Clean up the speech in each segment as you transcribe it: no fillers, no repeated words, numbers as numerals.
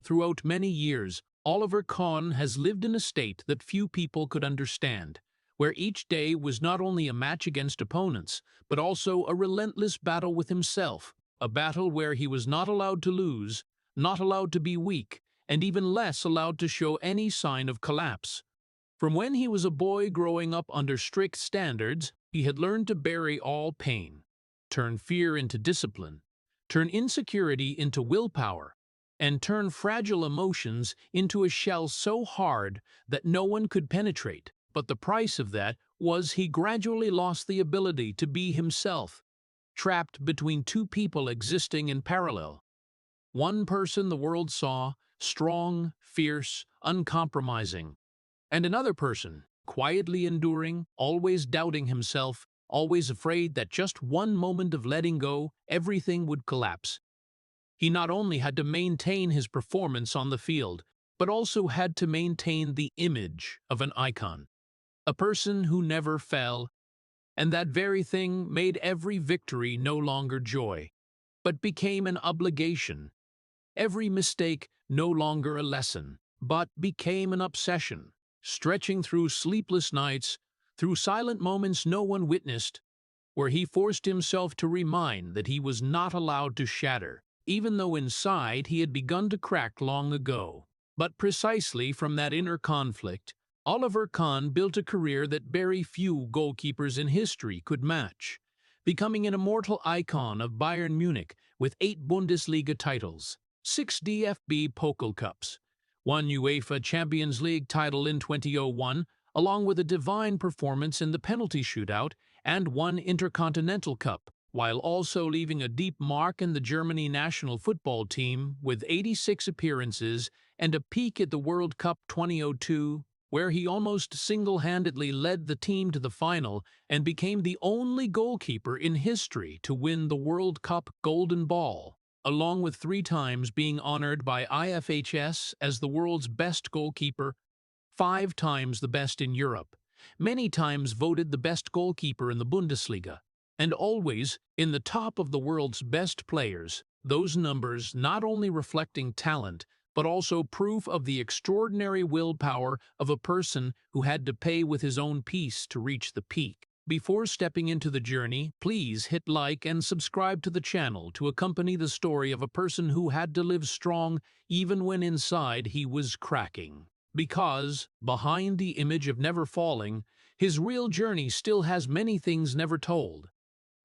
throughout many years, Oliver Kahn has lived in a state that few people could understand, where each day was not only a match against opponents, but also a relentless battle with himself, a battle where he was not allowed to lose, not allowed to be weak, and even less allowed to show any sign of collapse. From when he was a boy growing up under strict standards, he had learned to bury all pain, turn fear into discipline, turn insecurity into willpower, and turn fragile emotions into a shell so hard that no one could penetrate. But the price of that was he gradually lost the ability to be himself, trapped between two people existing in parallel. One person the world saw, strong, fierce, uncompromising, and another person, quietly enduring, always doubting himself, always afraid that just one moment of letting go, everything would collapse. He not only had to maintain his performance on the field, but also had to maintain the image of an icon, a person who never fell, and that very thing made every victory no longer joy, but became an obligation. Every mistake no longer a lesson, but became an obsession, stretching through sleepless nights, through silent moments no one witnessed, where he forced himself to remind that he was not allowed to shatter, even though inside he had begun to crack long ago. But precisely from that inner conflict, Oliver Kahn built a career that very few goalkeepers in history could match, becoming an immortal icon of Bayern Munich with 8 Bundesliga titles, 6 DFB Pokal Cups, 1 UEFA Champions League title in 2001, along with a divine performance in the penalty shootout, and 1 Intercontinental Cup, while also leaving a deep mark in the Germany national football team with 86 appearances and a peak at the World Cup 2002, where he almost single-handedly led the team to the final and became the only goalkeeper in history to win the World Cup Golden Ball, along with 3 times being honored by IFHS as the world's best goalkeeper, 5 times the best in Europe, many times voted the best goalkeeper in the Bundesliga, and always in the top of the world's best players, those numbers not only reflecting talent, but also proof of the extraordinary willpower of a person who had to pay with his own peace to reach the peak. Before stepping into the journey, please hit like and subscribe to the channel to accompany the story of a person who had to live strong even when inside he was cracking. Because, behind the image of never falling, his real journey still has many things never told.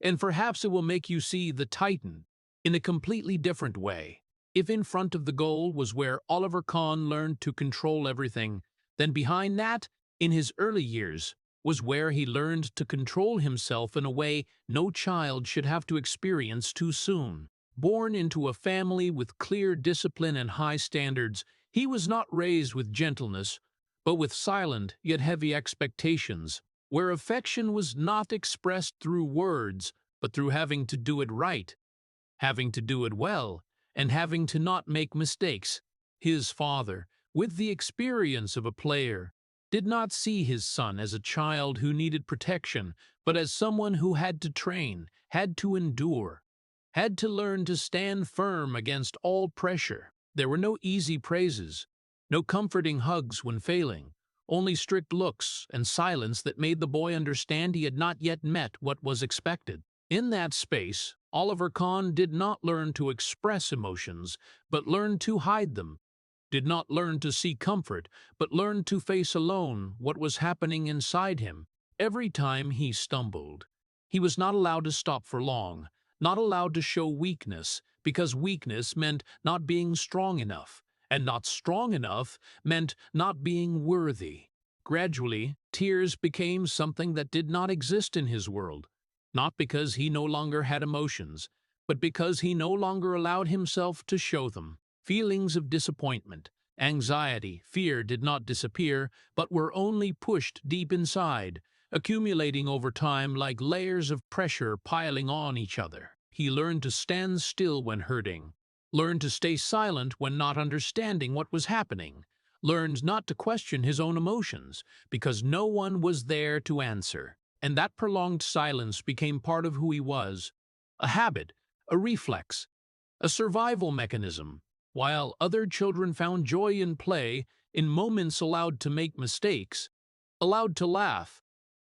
And perhaps it will make you see the Titan in a completely different way. If in front of the goal was where Oliver Kahn learned to control everything, then behind that, in his early years, was where he learned to control himself in a way no child should have to experience too soon. Born into a family with clear discipline and high standards, he was not raised with gentleness, but with silent yet heavy expectations, where affection was not expressed through words, but through having to do it right, having to do it well, and having to not make mistakes. His father, with the experience of a player, did not see his son as a child who needed protection, but as someone who had to train, had to endure, had to learn to stand firm against all pressure. There were no easy praises, no comforting hugs when failing, only strict looks and silence that made the boy understand he had not yet met what was expected. In that space, Oliver Kahn did not learn to express emotions, but learned to hide them, did not learn to seek comfort, but learned to face alone what was happening inside him. Every time he stumbled, he was not allowed to stop for long, not allowed to show weakness, because weakness meant not being strong enough, and not strong enough meant not being worthy. Gradually, tears became something that did not exist in his world, not because he no longer had emotions, but because he no longer allowed himself to show them. Feelings of disappointment, anxiety, fear did not disappear, but were only pushed deep inside, accumulating over time like layers of pressure piling on each other. He learned to stand still when hurting, learned to stay silent when not understanding what was happening, learned not to question his own emotions, because no one was there to answer. And that prolonged silence became part of who he was, a habit, a reflex, a survival mechanism, while other children found joy in play, in moments allowed to make mistakes, allowed to laugh.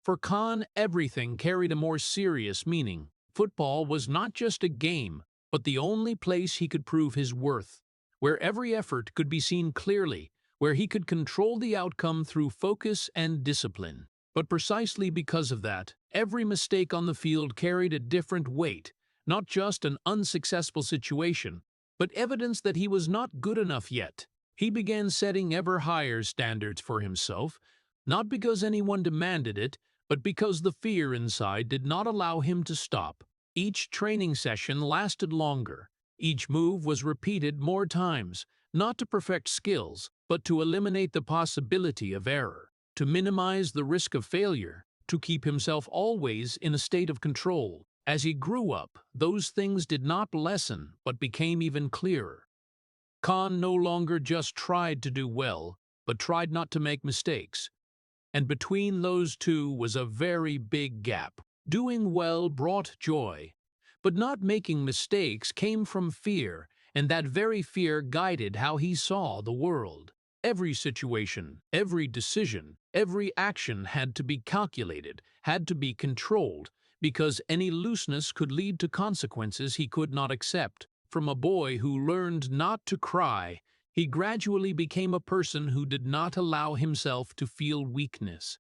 For Kahn, everything carried a more serious meaning. Football was not just a game, but the only place he could prove his worth, where every effort could be seen clearly, where he could control the outcome through focus and discipline. But precisely because of that, every mistake on the field carried a different weight, not just an unsuccessful situation, but evidence that he was not good enough yet. He began setting ever higher standards for himself, not because anyone demanded it, but because the fear inside did not allow him to stop. Each training session lasted longer. Each move was repeated more times, not to perfect skills, but to eliminate the possibility of error, to minimize the risk of failure, to keep himself always in a state of control. As he grew up, those things did not lessen, but became even clearer. Kahn no longer just tried to do well, but tried not to make mistakes. And between those two was a very big gap. Doing well brought joy, but not making mistakes came from fear, and that very fear guided how he saw the world. Every situation, every decision, every action had to be calculated, had to be controlled, because any looseness could lead to consequences he could not accept. From a boy who learned not to cry, he gradually became a person who did not allow himself to feel weakness.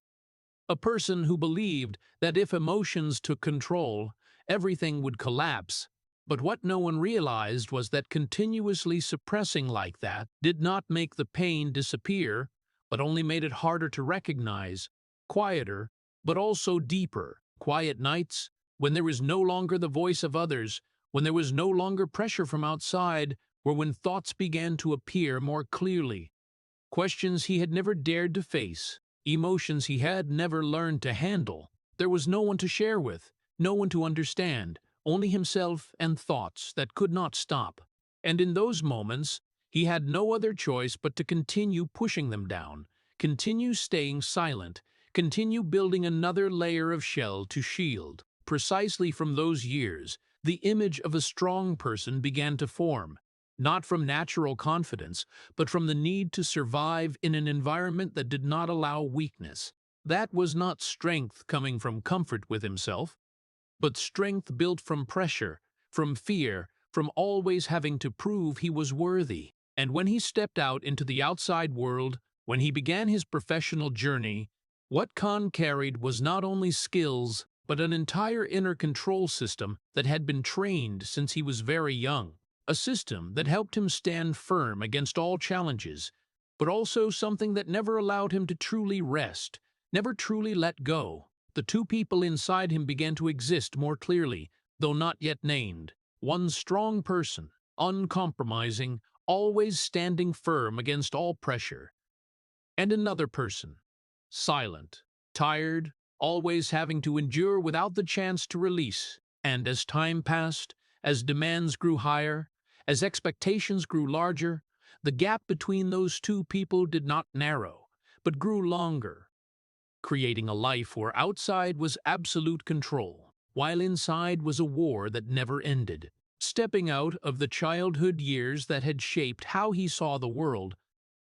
A person who believed that if emotions took control, everything would collapse. But what no one realized was that continuously suppressing like that did not make the pain disappear, but only made it harder to recognize, quieter, but also deeper. Quiet nights, when there was no longer the voice of others, when there was no longer pressure from outside, were when thoughts began to appear more clearly. Questions he had never dared to face, emotions he had never learned to handle. There was no one to share with, no one to understand, only himself and thoughts that could not stop. And in those moments, he had no other choice but to continue pushing them down, continue staying silent, continue building another layer of shell to shield. Precisely from those years, the image of a strong person began to form, not from natural confidence, but from the need to survive in an environment that did not allow weakness. That was not strength coming from comfort with himself, but strength built from pressure, from fear, from always having to prove he was worthy. And when he stepped out into the outside world, when he began his professional journey, what Kahn carried was not only skills, but an entire inner control system that had been trained since he was very young. A system that helped him stand firm against all challenges, but also something that never allowed him to truly rest, never truly let go. The two people inside him began to exist more clearly, though not yet named. One strong person, uncompromising, always standing firm against all pressure. And another person, silent, tired, always having to endure without the chance to release. And as time passed, as demands grew higher, as expectations grew larger, the gap between those two people did not narrow, but grew longer, creating a life where outside was absolute control, while inside was a war that never ended. Stepping out of the childhood years that had shaped how he saw the world,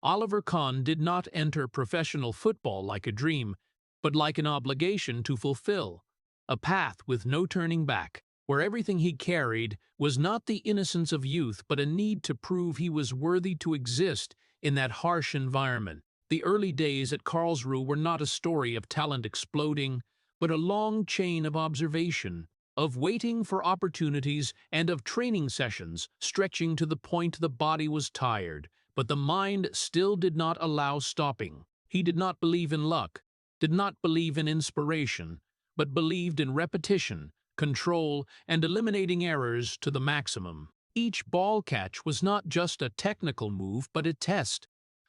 Oliver Kahn did not enter professional football like a dream, but like an obligation to fulfill, a path with no turning back, where everything he carried was not the innocence of youth but a need to prove he was worthy to exist in that harsh environment. The early days at Karlsruhe were not a story of talent exploding, but a long chain of observation, of waiting for opportunities and of training sessions stretching to the point the body was tired, but the mind still did not allow stopping. He did not believe in luck, did not believe in inspiration, but believed in repetition, control, and eliminating errors to the maximum. Each ball catch was not just a technical move, but a test,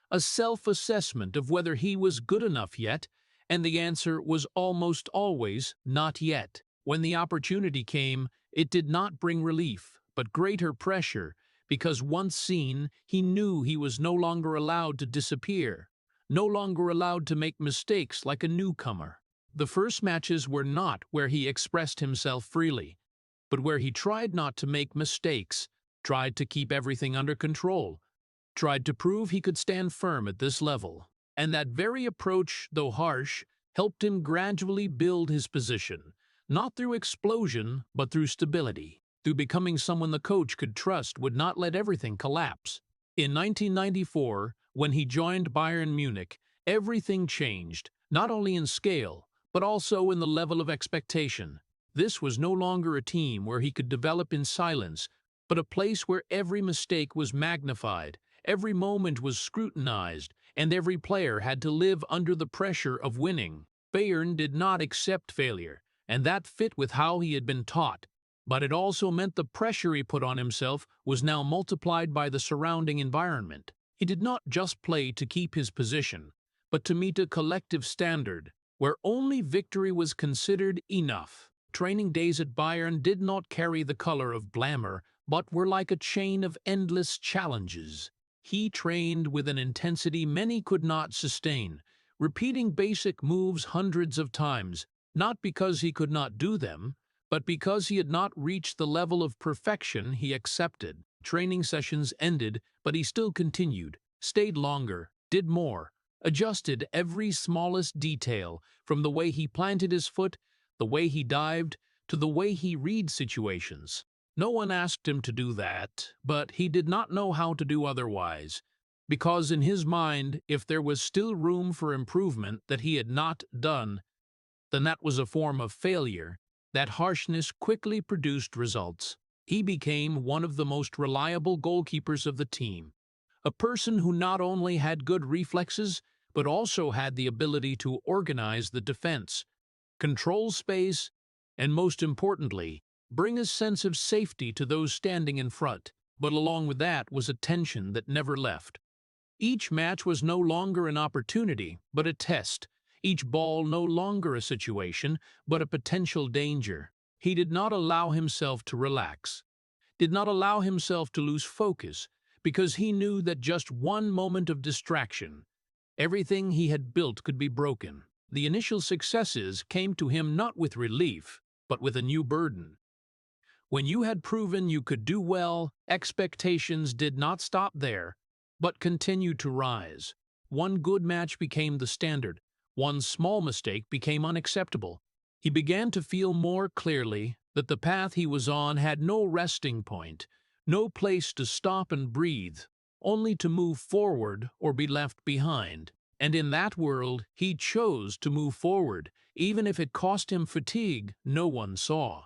a self-assessment of whether he was good enough yet, and the answer was almost always not yet. When the opportunity came, it did not bring relief, but greater pressure, because once seen, he knew he was no longer allowed to disappear, no longer allowed to make mistakes like a newcomer. The first matches were not where he expressed himself freely, but where he tried not to make mistakes, tried to keep everything under control, tried to prove he could stand firm at this level. And that very approach, though harsh, helped him gradually build his position, not through explosion, but through stability, through becoming someone the coach could trust would not let everything collapse. In 1994, when he joined Bayern Munich, everything changed, not only in scale, but also in the level of expectation. This was no longer a team where he could develop in silence, but a place where every mistake was magnified, every moment was scrutinized, and every player had to live under the pressure of winning. Bayern did not accept failure, and that fit with how he had been taught. But it also meant the pressure he put on himself was now multiplied by the surrounding environment. He did not just play to keep his position, but to meet a collective standard, where only victory was considered enough. Training days at Bayern did not carry the color of glamour, but were like a chain of endless challenges. He trained with an intensity many could not sustain, repeating basic moves hundreds of times, not because he could not do them, but because he had not reached the level of perfection he accepted. Training sessions ended, but he still continued, stayed longer, did more, adjusted every smallest detail, from the way he planted his foot, the way he dived, to the way he read situations. No one asked him to do that, but he did not know how to do otherwise, because in his mind, if there was still room for improvement that he had not done, then that was a form of failure. That harshness quickly produced results. He became one of the most reliable goalkeepers of the team, a person who not only had good reflexes, but also had the ability to organize the defense, control space, and most importantly, bring a sense of safety to those standing in front. But along with that was a tension that never left. Each match was no longer an opportunity, but a test. Each ball no longer a situation, but a potential danger. He did not allow himself to relax, did not allow himself to lose focus, because he knew that just one moment of distraction, everything he had built could be broken. The initial successes came to him not with relief, but with a new burden. When you had proven you could do well, expectations did not stop there, but continued to rise. One good match became the standard. One small mistake became unacceptable. He began to feel more clearly that the path he was on had no resting point, no place to stop and breathe, only to move forward or be left behind. And in that world, he chose to move forward, even if it cost him fatigue no one saw.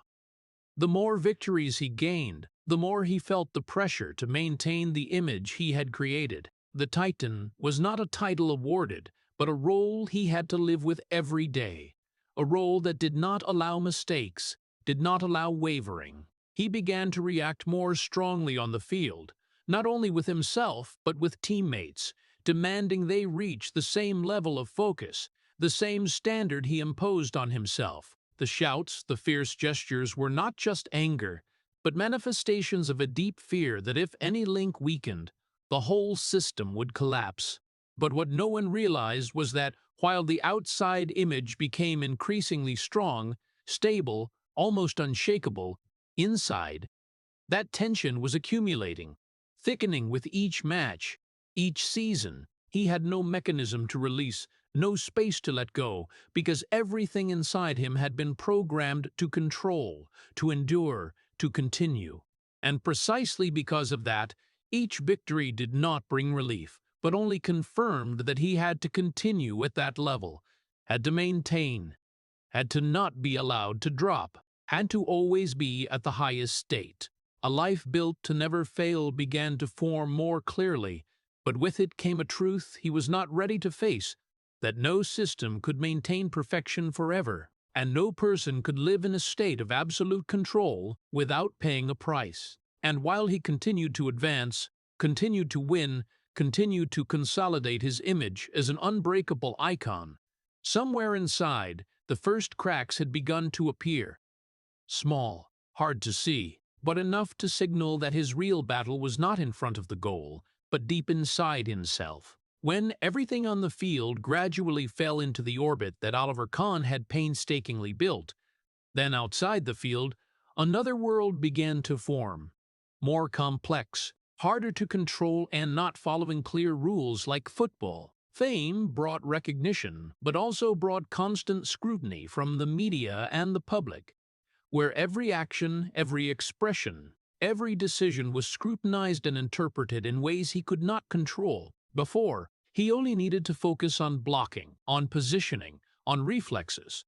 The more victories he gained, the more he felt the pressure to maintain the image he had created. The Titan was not a title awarded, but a role he had to live with every day, a role that did not allow mistakes, did not allow wavering. He began to react more strongly on the field, not only with himself but with teammates, demanding they reach the same level of focus, the same standard he imposed on himself. The shouts, the fierce gestures were not just anger, but manifestations of a deep fear that if any link weakened, the whole system would collapse. But what no one realized was that, while the outside image became increasingly strong, stable, almost unshakable, inside, that tension was accumulating, thickening with each match, each season. He had no mechanism to release, no space to let go, because everything inside him had been programmed to control, to endure, to continue. And precisely because of that, each victory did not bring relief, but only confirmed that he had to continue at that level, had to maintain, had to not be allowed to drop, had to always be at the highest state. A life built to never fail began to form more clearly, but with it came a truth he was not ready to face, that no system could maintain perfection forever, and no person could live in a state of absolute control without paying a price. And while he continued to advance, continued to win, continued to consolidate his image as an unbreakable icon, somewhere inside, the first cracks had begun to appear. Small, hard to see, but enough to signal that his real battle was not in front of the goal, but deep inside himself. When everything on the field gradually fell into the orbit that Oliver Kahn had painstakingly built, then outside the field, another world began to form, more complex, harder to control, and not following clear rules like football. Fame brought recognition, but also brought constant scrutiny from the media and the public, where every action, every expression, every decision was scrutinized and interpreted in ways he could not control. Before, he only needed to focus on blocking, on positioning, on reflexes.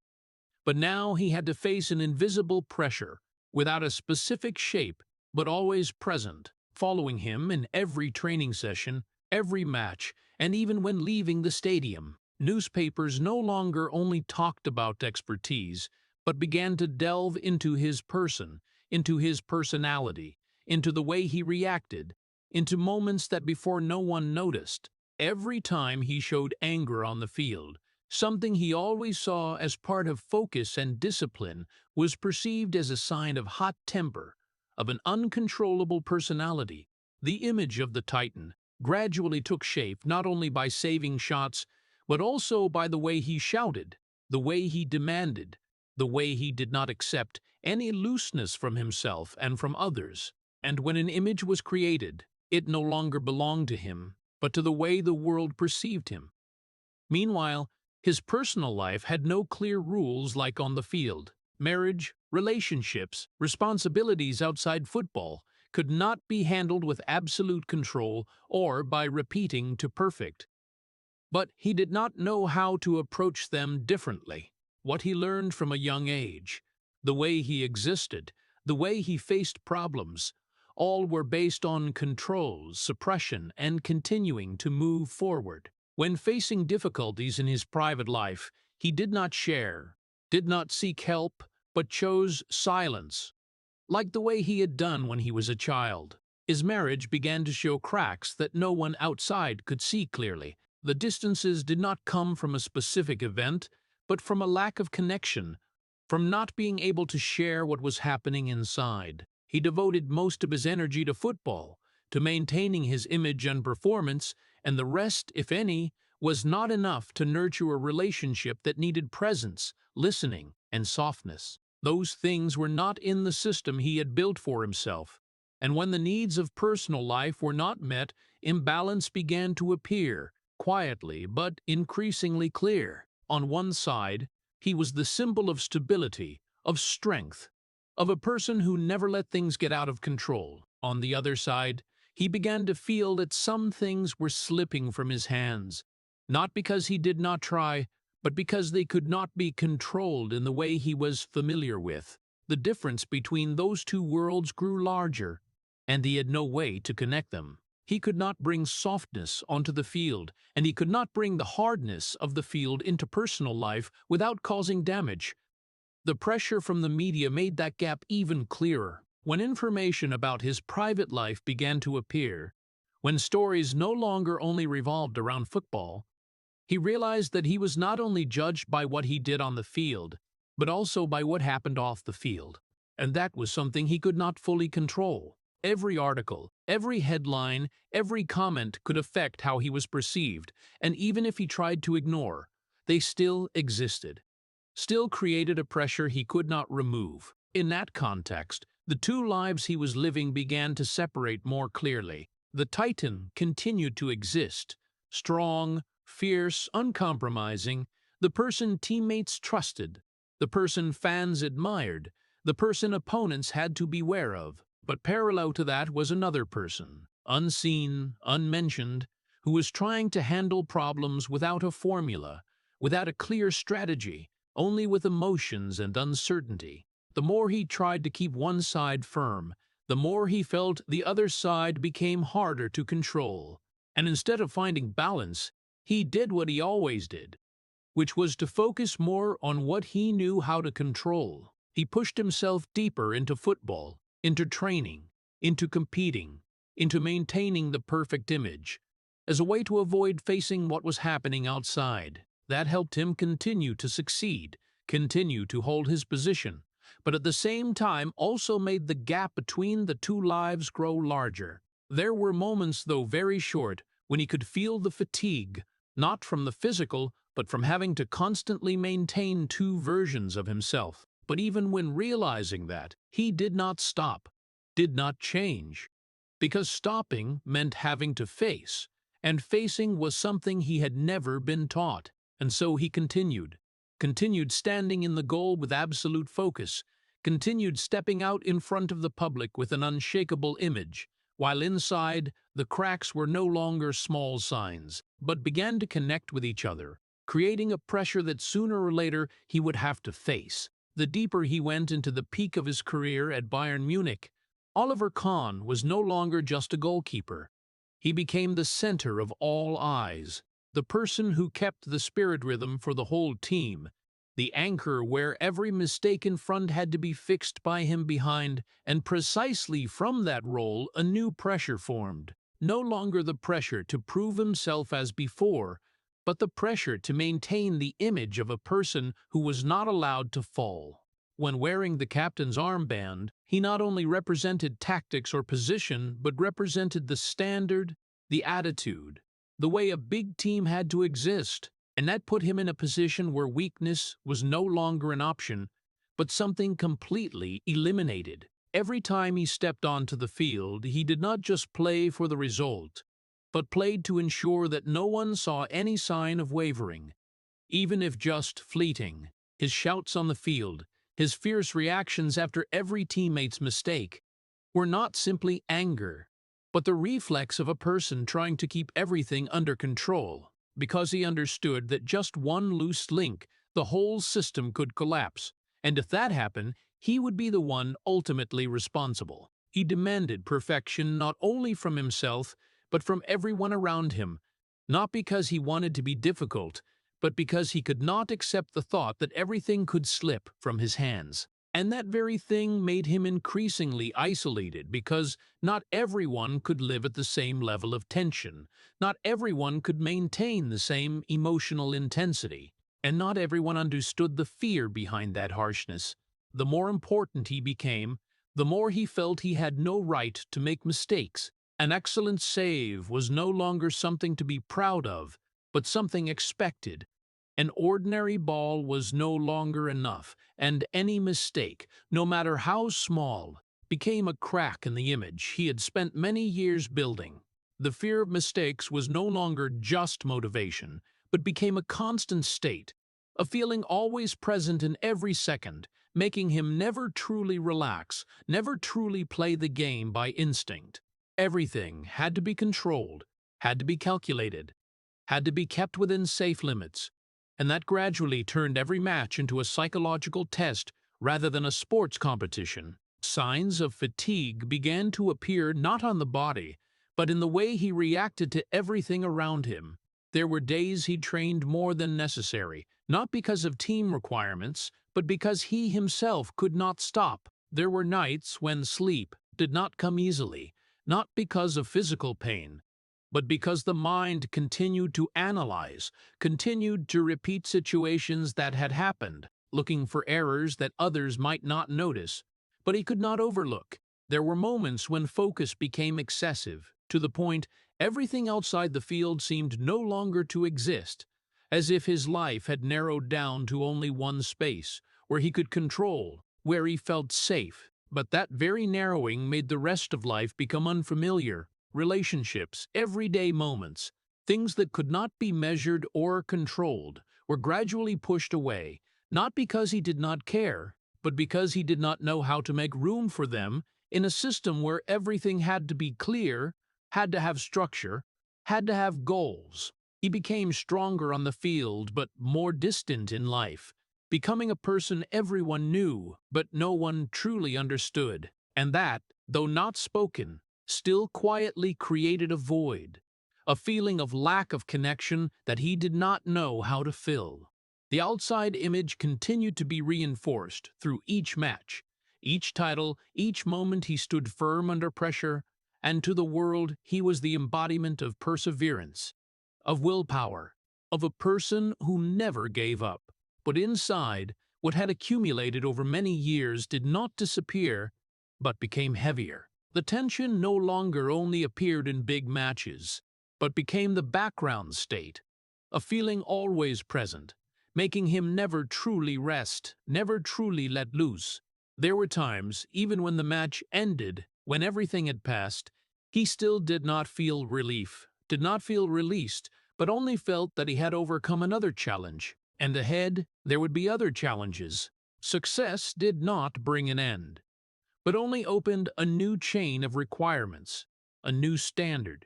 But now he had to face an invisible pressure, without a specific shape, but always present, following him in every training session, every match, and even when leaving the stadium. Newspapers no longer only talked about expertise, but began to delve into his person, into his personality, into the way he reacted, into moments that before no one noticed. Every time he showed anger on the field, something he always saw as part of focus and discipline was perceived as a sign of hot temper, of an uncontrollable personality. The image of the Titan gradually took shape not only by saving shots, but also by the way he shouted, the way he demanded, the way he did not accept any looseness from himself and from others. And when an image was created, it no longer belonged to him, but to the way the world perceived him. Meanwhile, his personal life had no clear rules like on the field. Marriage, relationships, responsibilities outside football could not be handled with absolute control or by repeating to perfect. But he did not know how to approach them differently. What he learned from a young age, the way he existed, the way he faced problems, all were based on control, suppression, and continuing to move forward. When facing difficulties in his private life, he did not share, did not seek help, but chose silence, like the way he had done when he was a child. His marriage began to show cracks that no one outside could see clearly. The distances did not come from a specific event, but from a lack of connection, from not being able to share what was happening inside. He devoted most of his energy to football, to maintaining his image and performance, and the rest, if any, was not enough to nurture a relationship that needed presence, listening, and softness. Those things were not in the system he had built for himself, and when the needs of personal life were not met, imbalance began to appear, quietly but increasingly clear. On one side, he was the symbol of stability, of strength, of a person who never let things get out of control. On the other side, he began to feel that some things were slipping from his hands, not because he did not try, but because they could not be controlled in the way he was familiar with. The difference between those two worlds grew larger, and he had no way to connect them. He could not bring softness onto the field, and he could not bring the hardness of the field into personal life without causing damage. The pressure from the media made that gap even clearer. When information about his private life began to appear, when stories no longer only revolved around football, he realized that he was not only judged by what he did on the field, but also by what happened off the field. And that was something he could not fully control. Every article, every headline, every comment could affect how he was perceived, and even if he tried to ignore, they still existed, still created a pressure he could not remove. In that context, the two lives he was living began to separate more clearly. The Titan continued to exist, strong, fierce, uncompromising, the person teammates trusted, the person fans admired, the person opponents had to beware of. But parallel to that was another person, unseen, unmentioned, who was trying to handle problems without a formula, without a clear strategy, only with emotions and uncertainty. The more he tried to keep one side firm, the more he felt the other side became harder to control. And instead of finding balance, he did what he always did, which was to focus more on what he knew how to control. He pushed himself deeper into football, into training, into competing, into maintaining the perfect image, as a way to avoid facing what was happening outside. That helped him continue to succeed, continue to hold his position, but at the same time also made the gap between the two lives grow larger. There were moments, though very short, when he could feel the fatigue, not from the physical, but from having to constantly maintain two versions of himself. But even when realizing that, he did not stop, did not change. because stopping meant having to face, and facing was something he had never been taught. And so he continued standing in the goal with absolute focus, continued stepping out in front of the public with an unshakable image, while inside, the cracks were no longer small signs, but began to connect with each other, creating a pressure that sooner or later he would have to face. The deeper he went into the peak of his career at Bayern Munich, Oliver Kahn was no longer just a goalkeeper. He became the center of all eyes, the person who kept the spirit rhythm for the whole team, the anchor where every mistake in front had to be fixed by him behind, and precisely from that role a new pressure formed. No longer the pressure to prove himself as before, but the pressure to maintain the image of a person who was not allowed to fall. When wearing the captain's armband, he not only represented tactics or position, but represented the standard, the attitude, the way a big team had to exist, and that put him in a position where weakness was no longer an option, but something completely eliminated. Every time he stepped onto the field, he did not just play for the result, but played to ensure that no one saw any sign of wavering, even if just fleeting. His shouts on the field, his fierce reactions after every teammate's mistake, were not simply anger, but the reflex of a person trying to keep everything under control, because he understood that just one loose link, the whole system could collapse, and if that happened, he would be the one ultimately responsible. He demanded perfection not only from himself, but from everyone around him, not because he wanted to be difficult, but because he could not accept the thought that everything could slip from his hands. And that very thing made him increasingly isolated, because not everyone could live at the same level of tension, not everyone could maintain the same emotional intensity, and not everyone understood the fear behind that harshness. The more important he became, the more he felt he had no right to make mistakes. An excellent save was no longer something to be proud of, but something expected. An ordinary ball was no longer enough, and any mistake, no matter how small, became a crack in the image he had spent many years building. The fear of mistakes was no longer just motivation, but became a constant state, a feeling always present in every second, making him never truly relax, never truly play the game by instinct. Everything had to be controlled, had to be calculated, had to be kept within safe limits, and that gradually turned every match into a psychological test rather than a sports competition. Signs of fatigue began to appear not on the body, but in the way he reacted to everything around him. There were days he trained more than necessary, not because of team requirements, but because he himself could not stop. There were nights when sleep did not come easily, not because of physical pain, but because the mind continued to analyze, continued to repeat situations that had happened, looking for errors that others might not notice, but he could not overlook. There were moments when focus became excessive, to the point everything outside the field seemed no longer to exist, as if his life had narrowed down to only one space, where he could control, where he felt safe. But that very narrowing made the rest of life become unfamiliar. Relationships, everyday moments, things that could not be measured or controlled, were gradually pushed away, not because he did not care, but because he did not know how to make room for them in a system where everything had to be clear, had to have structure, had to have goals. He became stronger on the field, but more distant in life, becoming a person everyone knew, but no one truly understood. And that, though not spoken, still quietly created a void, a feeling of lack of connection that he did not know how to fill. The outside image continued to be reinforced through each match, each title, each moment he stood firm under pressure, and to the world he was the embodiment of perseverance, of willpower, of a person who never gave up. But inside, what had accumulated over many years did not disappear, but became heavier. The tension no longer only appeared in big matches, but became the background state, a feeling always present, making him never truly rest, never truly let loose. There were times, even when the match ended, when everything had passed, He still did not feel relief, did not feel released, but only felt that he had overcome another challenge, and ahead there would be other challenges. Success did not bring an end, but only opened a new chain of requirements, a new standard.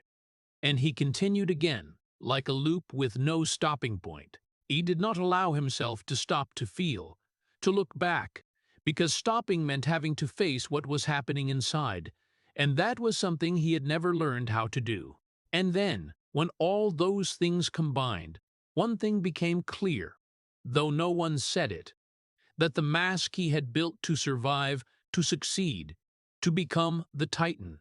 And he continued again, like a loop with no stopping point. He did not allow himself to stop to feel, to look back, because stopping meant having to face what was happening inside, and that was something he had never learned how to do. And then, when all those things combined, one thing became clear, though no one said it, that the mask he had built to survive, to succeed, to become the Titan,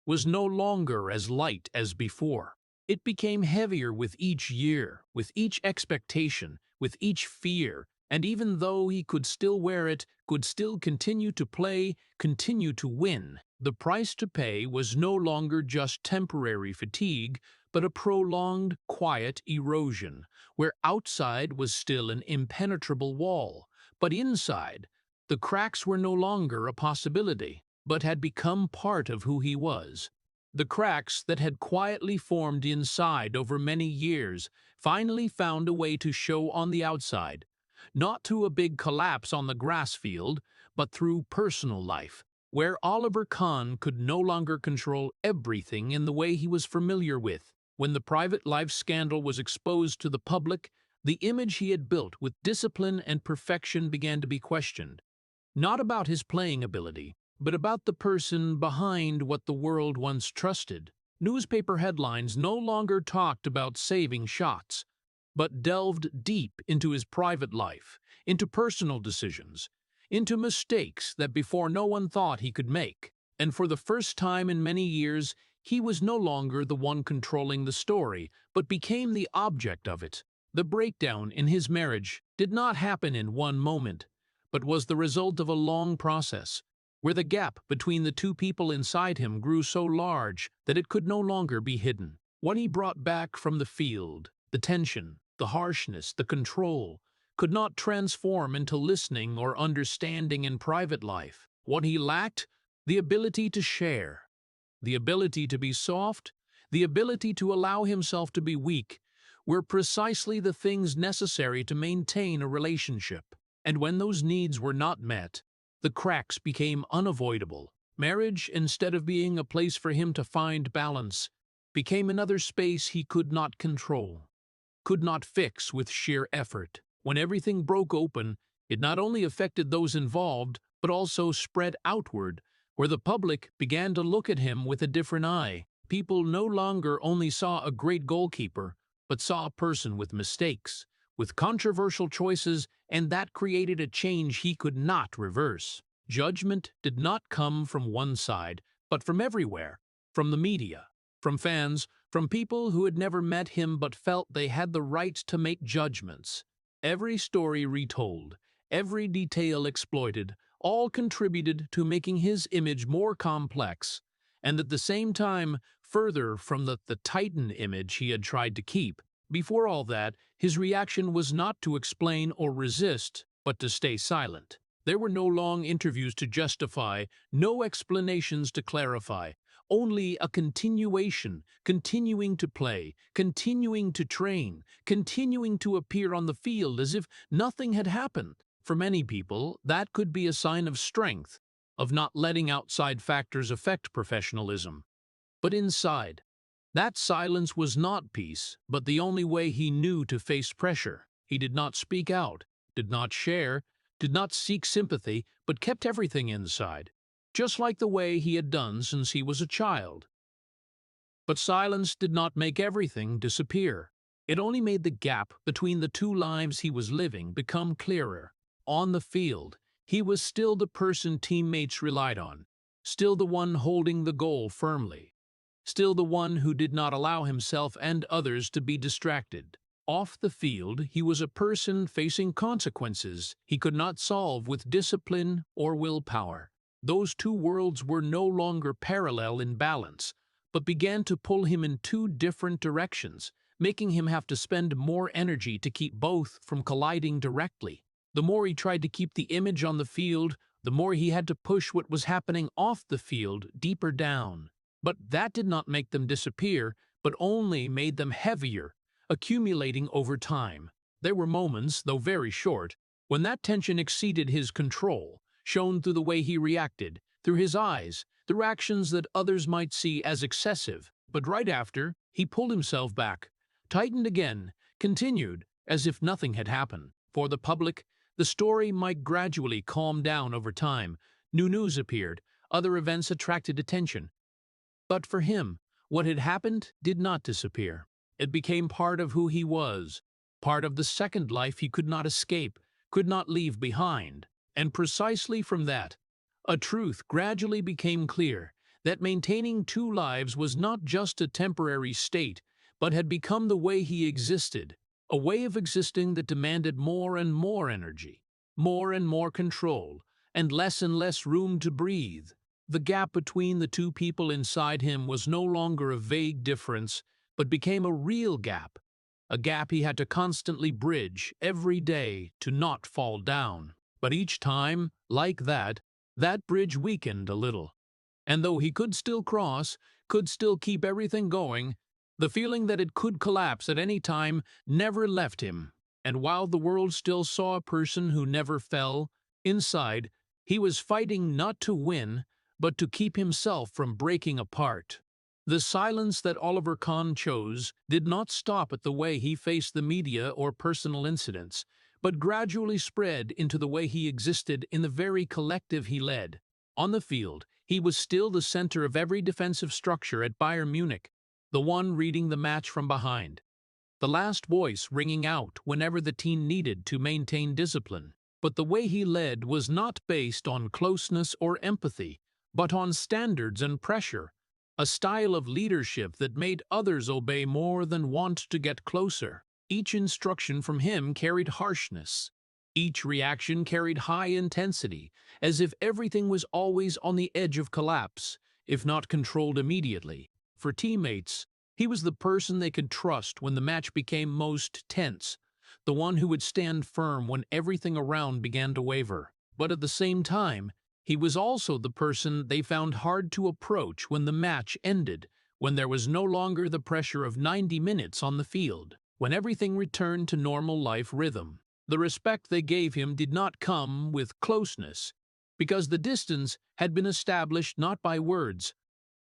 was no longer as light as before. It became heavier with each year, with each expectation, with each fear, and even though he could still wear it, could still continue to play, continue to win, the price to pay was no longer just temporary fatigue, but a prolonged, quiet erosion, where outside was still an impenetrable wall, but inside, the cracks were no longer a possibility, but had become part of who he was. The cracks that had quietly formed inside over many years finally found a way to show on the outside, not through a big collapse on the grass field, but through personal life, where Oliver Kahn could no longer control everything in the way he was familiar with. When the private life scandal was exposed to the public, the image he had built with discipline and perfection began to be questioned. Not about his playing ability, but about the person behind what the world once trusted. Newspaper headlines no longer talked about saving shots, but delved deep into his private life, into personal decisions, into mistakes that before no one thought he could make. And for the first time in many years, he was no longer the one controlling the story, but became the object of it. The breakdown in his marriage did not happen in one moment, but was the result of a long process, where the gap between the two people inside him grew so large that it could no longer be hidden. What he brought back from the field, the tension, the harshness, the control, could not transform into listening or understanding in private life. What he lacked, the ability to share, the ability to be soft, the ability to allow himself to be weak, were precisely the things necessary to maintain a relationship. And when those needs were not met, the cracks became unavoidable. Marriage, instead of being a place for him to find balance, became another space he could not control, could not fix with sheer effort. When everything broke open, it not only affected those involved, but also spread outward, where the public began to look at him with a different eye. People no longer only saw a great goalkeeper, but saw a person with mistakes, with controversial choices, and that created a change he could not reverse. Judgment did not come from one side, but from everywhere, from the media, from fans, from people who had never met him but felt they had the right to make judgments. Every story retold, every detail exploited, all contributed to making his image more complex, and at the same time further from the Titan image he had tried to keep. Before all that, his reaction was not to explain or resist, but to stay silent. There were no long interviews to justify, no explanations to clarify, only a continuation, continuing to play, continuing to train, continuing to appear on the field as if nothing had happened. For many people, that could be a sign of strength, of not letting outside factors affect professionalism. But inside, that silence was not peace, but the only way he knew to face pressure. He did not speak out, did not share, did not seek sympathy, but kept everything inside, just like the way he had done since he was a child. But silence did not make everything disappear. It only made the gap between the two lives he was living become clearer. On the field, he was still the person teammates relied on, still the one holding the goal firmly, still the one who did not allow himself and others to be distracted. Off the field, he was a person facing consequences he could not solve with discipline or willpower. Those two worlds were no longer parallel in balance, but began to pull him in two different directions, making him have to spend more energy to keep both from colliding directly. The more he tried to keep the image on the field, the more he had to push what was happening off the field deeper down. But that did not make them disappear, but only made them heavier, accumulating over time. There were moments, though very short, when that tension exceeded his control, shown through the way he reacted, through his eyes, through actions that others might see as excessive. But right after, he pulled himself back, tightened again, continued, as if nothing had happened. For the public, the story might gradually calm down over time. New news appeared, other events attracted attention. But for him, what had happened did not disappear. It became part of who he was, part of the second life he could not escape, could not leave behind. And precisely from that, a truth gradually became clear, that maintaining two lives was not just a temporary state, but had become the way he existed, a way of existing that demanded more and more energy, more and more control, and less room to breathe. The gap between the two people inside him was no longer a vague difference, but became a real gap, a gap he had to constantly bridge every day to not fall down. But each time, like that bridge weakened a little. And though he could still cross, could still keep everything going, the feeling that it could collapse at any time never left him. And while the world still saw a person who never fell, inside, he was fighting not to win, but to keep himself from breaking apart. The silence that Oliver Kahn chose did not stop at the way he faced the media or personal incidents, but gradually spread into the way he existed in the very collective he led. On the field, he was still the center of every defensive structure at Bayern Munich, the one reading the match from behind, the last voice ringing out whenever the team needed to maintain discipline. But the way he led was not based on closeness or empathy, but on standards and pressure, a style of leadership that made others obey more than want to get closer. Each instruction from him carried harshness. Each reaction carried high intensity, as if everything was always on the edge of collapse, if not controlled immediately. For teammates, he was the person they could trust when the match became most tense, the one who would stand firm when everything around began to waver. But at the same time, he was also the person they found hard to approach when the match ended, when there was no longer the pressure of 90 minutes on the field, when everything returned to normal life rhythm. The respect they gave him did not come with closeness, because the distance had been established not by words,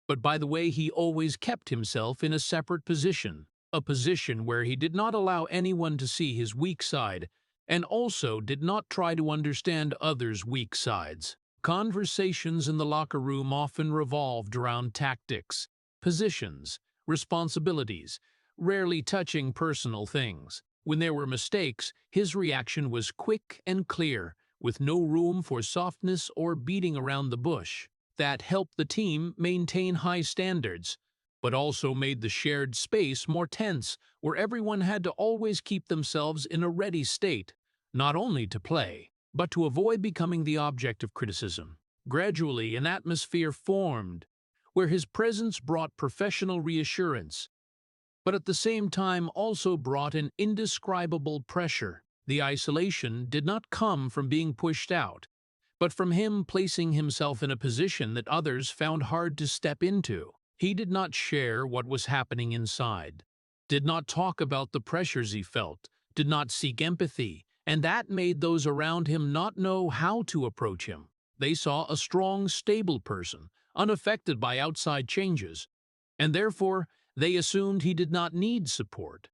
but by the way he always kept himself in a separate position, a position where he did not allow anyone to see his weak side, and also did not try to understand others' weak sides. Conversations in the locker room often revolved around tactics, positions, responsibilities, rarely touching personal things. When there were mistakes, his reaction was quick and clear, with no room for softness or beating around the bush. That helped the team maintain high standards, but also made the shared space more tense, where everyone had to always keep themselves in a ready state, not only to play, but to avoid becoming the object of criticism. Gradually, an atmosphere formed, where his presence brought professional reassurance, but at the same time also brought an indescribable pressure. The isolation did not come from being pushed out, but from him placing himself in a position that others found hard to step into. He did not share what was happening inside, did not talk about the pressures he felt, did not seek empathy, and that made those around him not know how to approach him. They saw a strong, stable person, unaffected by outside changes, and therefore they assumed he did not need support.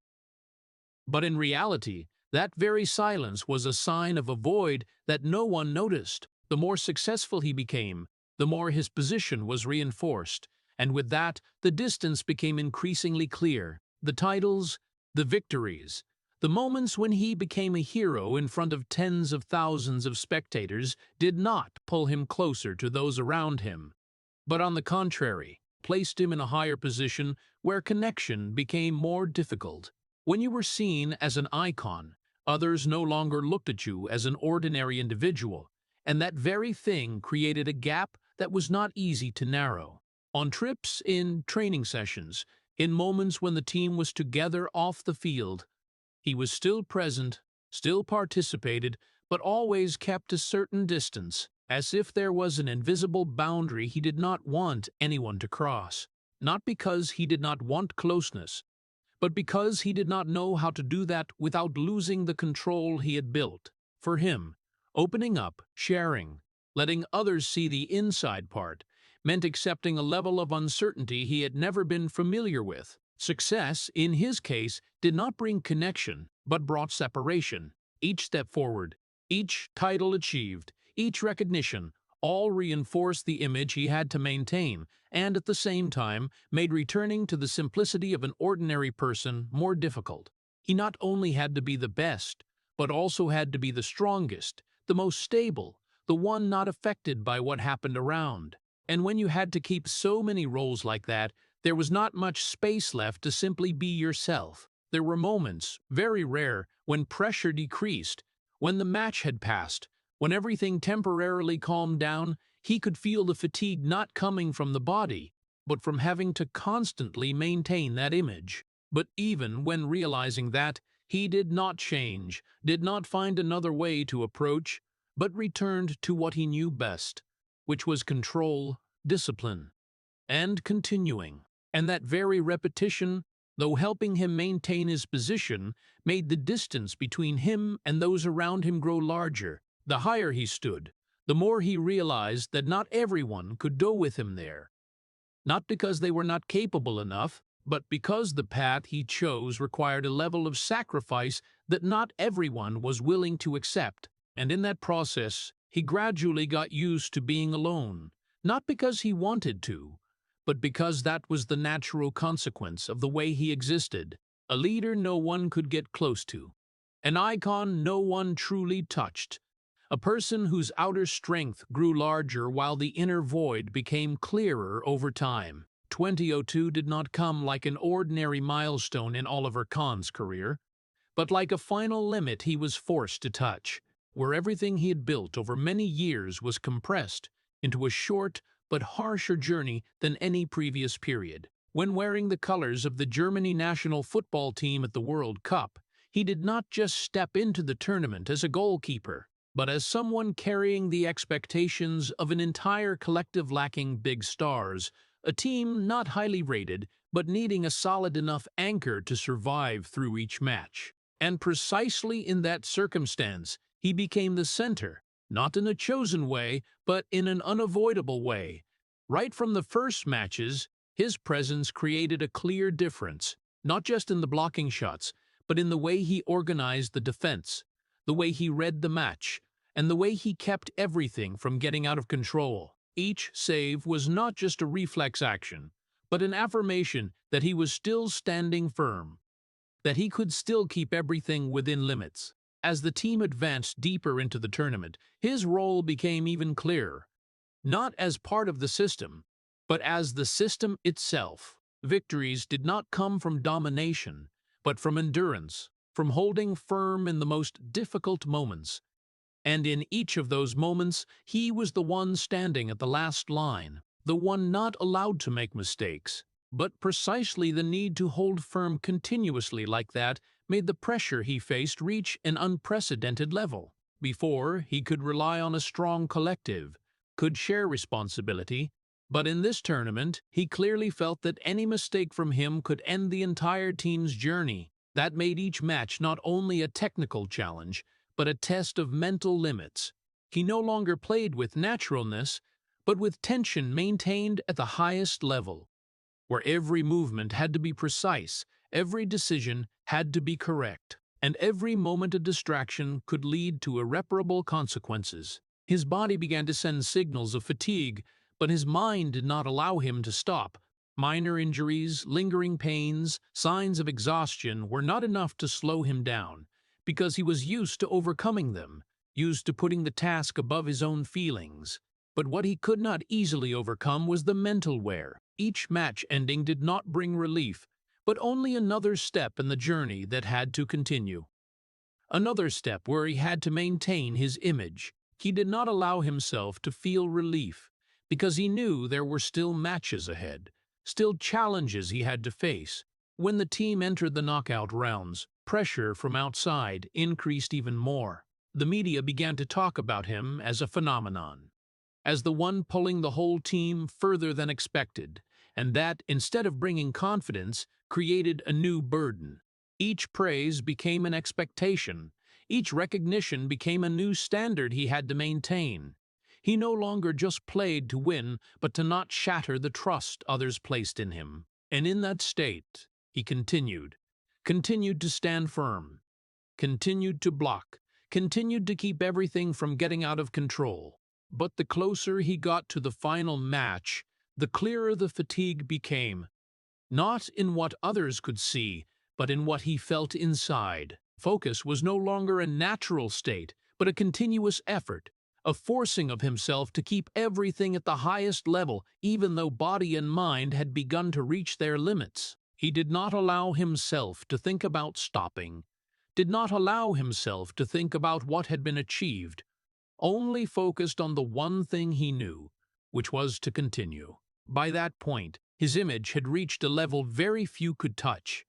But in reality, that very silence was a sign of a void that no one noticed. The more successful he became, the more his position was reinforced, and with that, the distance became increasingly clear. The titles, the victories, the moments when he became a hero in front of tens of thousands of spectators did not pull him closer to those around him, but on the contrary, placed him in a higher position where connection became more difficult. When you were seen as an icon, others no longer looked at you as an ordinary individual, and that very thing created a gap that was not easy to narrow. On trips, in training sessions, in moments when the team was together off the field, he was still present, still participated, but always kept a certain distance, as if there was an invisible boundary he did not want anyone to cross. not because he did not want closeness, but because he did not know how to do that without losing the control he had built. For him, opening up, sharing, letting others see the inside part, meant accepting a level of uncertainty he had never been familiar with. Success, in his case, did not bring connection, but brought separation. Each step forward, each title achieved, each recognition, all reinforced the image he had to maintain, and at the same time made returning to the simplicity of an ordinary person more difficult. He not only had to be the best, but also had to be the strongest, the most stable, the one not affected by what happened around. And when you had to keep so many roles like that, there was not much space left to simply be yourself. There were moments, very rare, when pressure decreased, when the match had passed, when everything temporarily calmed down. He could feel the fatigue not coming from the body, but from having to constantly maintain that image. But even when realizing that, he did not change, did not find another way to approach, but returned to what he knew best, which was control, discipline, and continuing. And that very repetition, though helping him maintain his position, made the distance between him and those around him grow larger. The higher he stood, the more he realized that not everyone could go with him there. Not because they were not capable enough, but because the path he chose required a level of sacrifice that not everyone was willing to accept. And in that process, he gradually got used to being alone, not because he wanted to, but because that was the natural consequence of the way he existed. A leader no one could get close to, an icon no one truly touched, a person whose outer strength grew larger while the inner void became clearer over time. 2002 did not come like an ordinary milestone in Oliver Kahn's career, but like a final limit he was forced to touch, where everything he had built over many years was compressed into a short but harsher journey than any previous period. When wearing the colors of the Germany national football team at the World Cup, he did not just step into the tournament as a goalkeeper, but as someone carrying the expectations of an entire collective lacking big stars, a team not highly rated, but needing a solid enough anchor to survive through each match. And precisely in that circumstance, he became the center, not in a chosen way, but in an unavoidable way. Right from the first matches, his presence created a clear difference, not just in the blocking shots, but in the way he organized the defense, the way he read the match, and the way he kept everything from getting out of control. Each save was not just a reflex action, but an affirmation that he was still standing firm, that he could still keep everything within limits. As the team advanced deeper into the tournament, his role became even clearer, not as part of the system, but as the system itself. Victories did not come from domination, but from endurance, from holding firm in the most difficult moments. And in each of those moments, he was the one standing at the last line, the one not allowed to make mistakes. But precisely the need to hold firm continuously like that made the pressure he faced reach an unprecedented level. Before, he could rely on a strong collective, could share responsibility, but in this tournament, he clearly felt that any mistake from him could end the entire team's journey. That made each match not only a technical challenge, but a test of mental limits. He no longer played with naturalness, but with tension maintained at the highest level, where every movement had to be precise, every decision had to be correct, and every moment of distraction could lead to irreparable consequences. His body began to send signals of fatigue, but his mind did not allow him to stop. Minor injuries, lingering pains, signs of exhaustion were not enough to slow him down, because he was used to overcoming them, used to putting the task above his own feelings. But what he could not easily overcome was the mental wear. Each match ending did not bring relief, but only another step in the journey that had to continue. Another step where he had to maintain his image. He did not allow himself to feel relief, because he knew there were still matches ahead, still challenges he had to face. When the team entered the knockout rounds, pressure from outside increased even more. The media began to talk about him as a phenomenon, as the one pulling the whole team further than expected, and that, instead of bringing confidence, created a new burden. Each praise became an expectation. Each recognition became a new standard he had to maintain. He no longer just played to win, but to not shatter the trust others placed in him. And in that state, he continued to stand firm, continued to block, continued to keep everything from getting out of control. But the closer he got to the final match, the clearer the fatigue became, not in what others could see, but in what he felt inside. Focus was no longer a natural state, but a continuous effort, a forcing of himself to keep everything at the highest level, even though body and mind had begun to reach their limits. He did not allow himself to think about stopping, did not allow himself to think about what had been achieved, only focused on the one thing he knew, which was to continue. By that point, his image had reached a level very few could touch.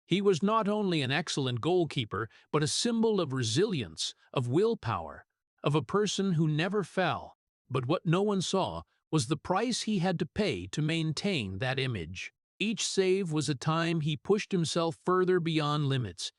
He was not only an excellent goalkeeper, but a symbol of resilience, of willpower, of a person who never fell. But what no one saw was the price he had to pay to maintain that image. Each save was a time he pushed himself further beyond limits.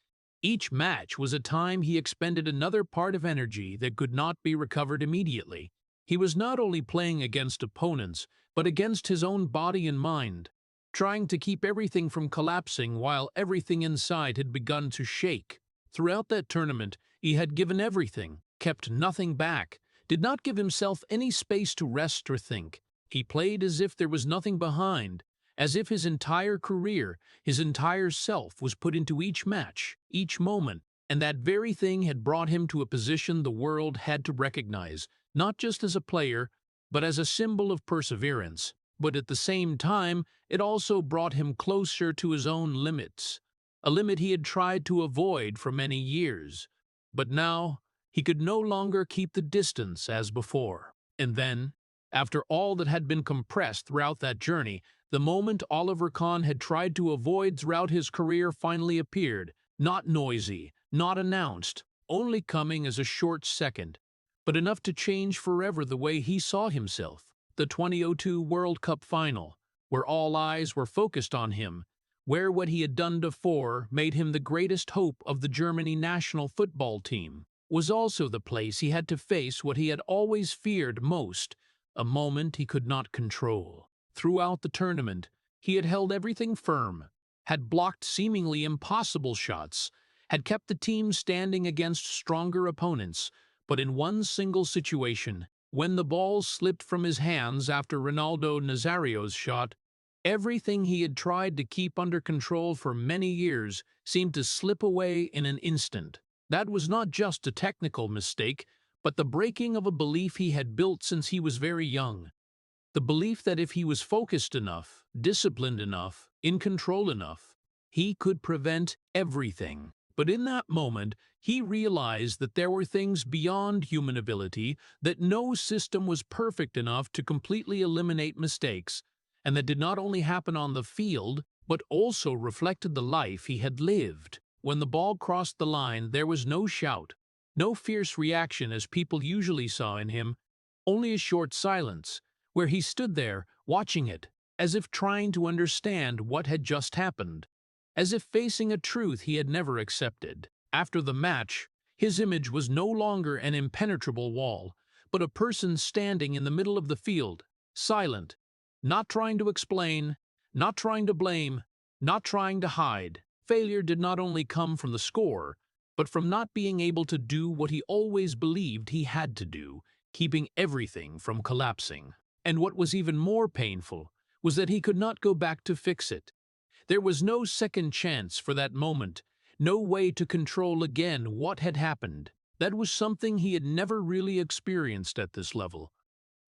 Each match was a time he expended another part of energy that could not be recovered immediately. He was not only playing against opponents, but against his own body and mind, trying to keep everything from collapsing while everything inside had begun to shake. Throughout that tournament, he had given everything, kept nothing back, did not give himself any space to rest or think. He played as if there was nothing behind, as if his entire career, his entire self was put into each match, each moment, and that very thing had brought him to a position the world had to recognize, not just as a player, but as a symbol of perseverance. But at the same time, it also brought him closer to his own limits, a limit he had tried to avoid for many years. But now, he could no longer keep the distance as before. And then, after all that had been compressed throughout that journey, the moment Oliver Kahn had tried to avoid throughout his career finally appeared, not noisy, not announced, only coming as a short second, but enough to change forever the way he saw himself. The 2002 World Cup final, where all eyes were focused on him, where what he had done before made him the greatest hope of the Germany national football team, was also the place he had to face what he had always feared most, a moment he could not control. Throughout the tournament, he had held everything firm, had blocked seemingly impossible shots, had kept the team standing against stronger opponents, but in one single situation, when the ball slipped from his hands after Ronaldo Nazario's shot, everything he had tried to keep under control for many years seemed to slip away in an instant. That was not just a technical mistake, but the breaking of a belief he had built since he was very young. The belief that if he was focused enough, disciplined enough, in control enough, he could prevent everything. But in that moment, he realized that there were things beyond human ability, that no system was perfect enough to completely eliminate mistakes, and that did not only happen on the field, but also reflected the life he had lived. When the ball crossed the line, there was no shout, no fierce reaction as people usually saw in him, only a short silence, where he stood there, watching it, as if trying to understand what had just happened, as if facing a truth he had never accepted. After the match, his image was no longer an impenetrable wall, but a person standing in the middle of the field, silent, not trying to explain, not trying to blame, not trying to hide. Failure did not only come from the score, but from not being able to do what he always believed he had to do, keeping everything from collapsing. And what was even more painful was that he could not go back to fix it. There was no second chance for that moment, no way to control again what had happened. That was something he had never really experienced at this level,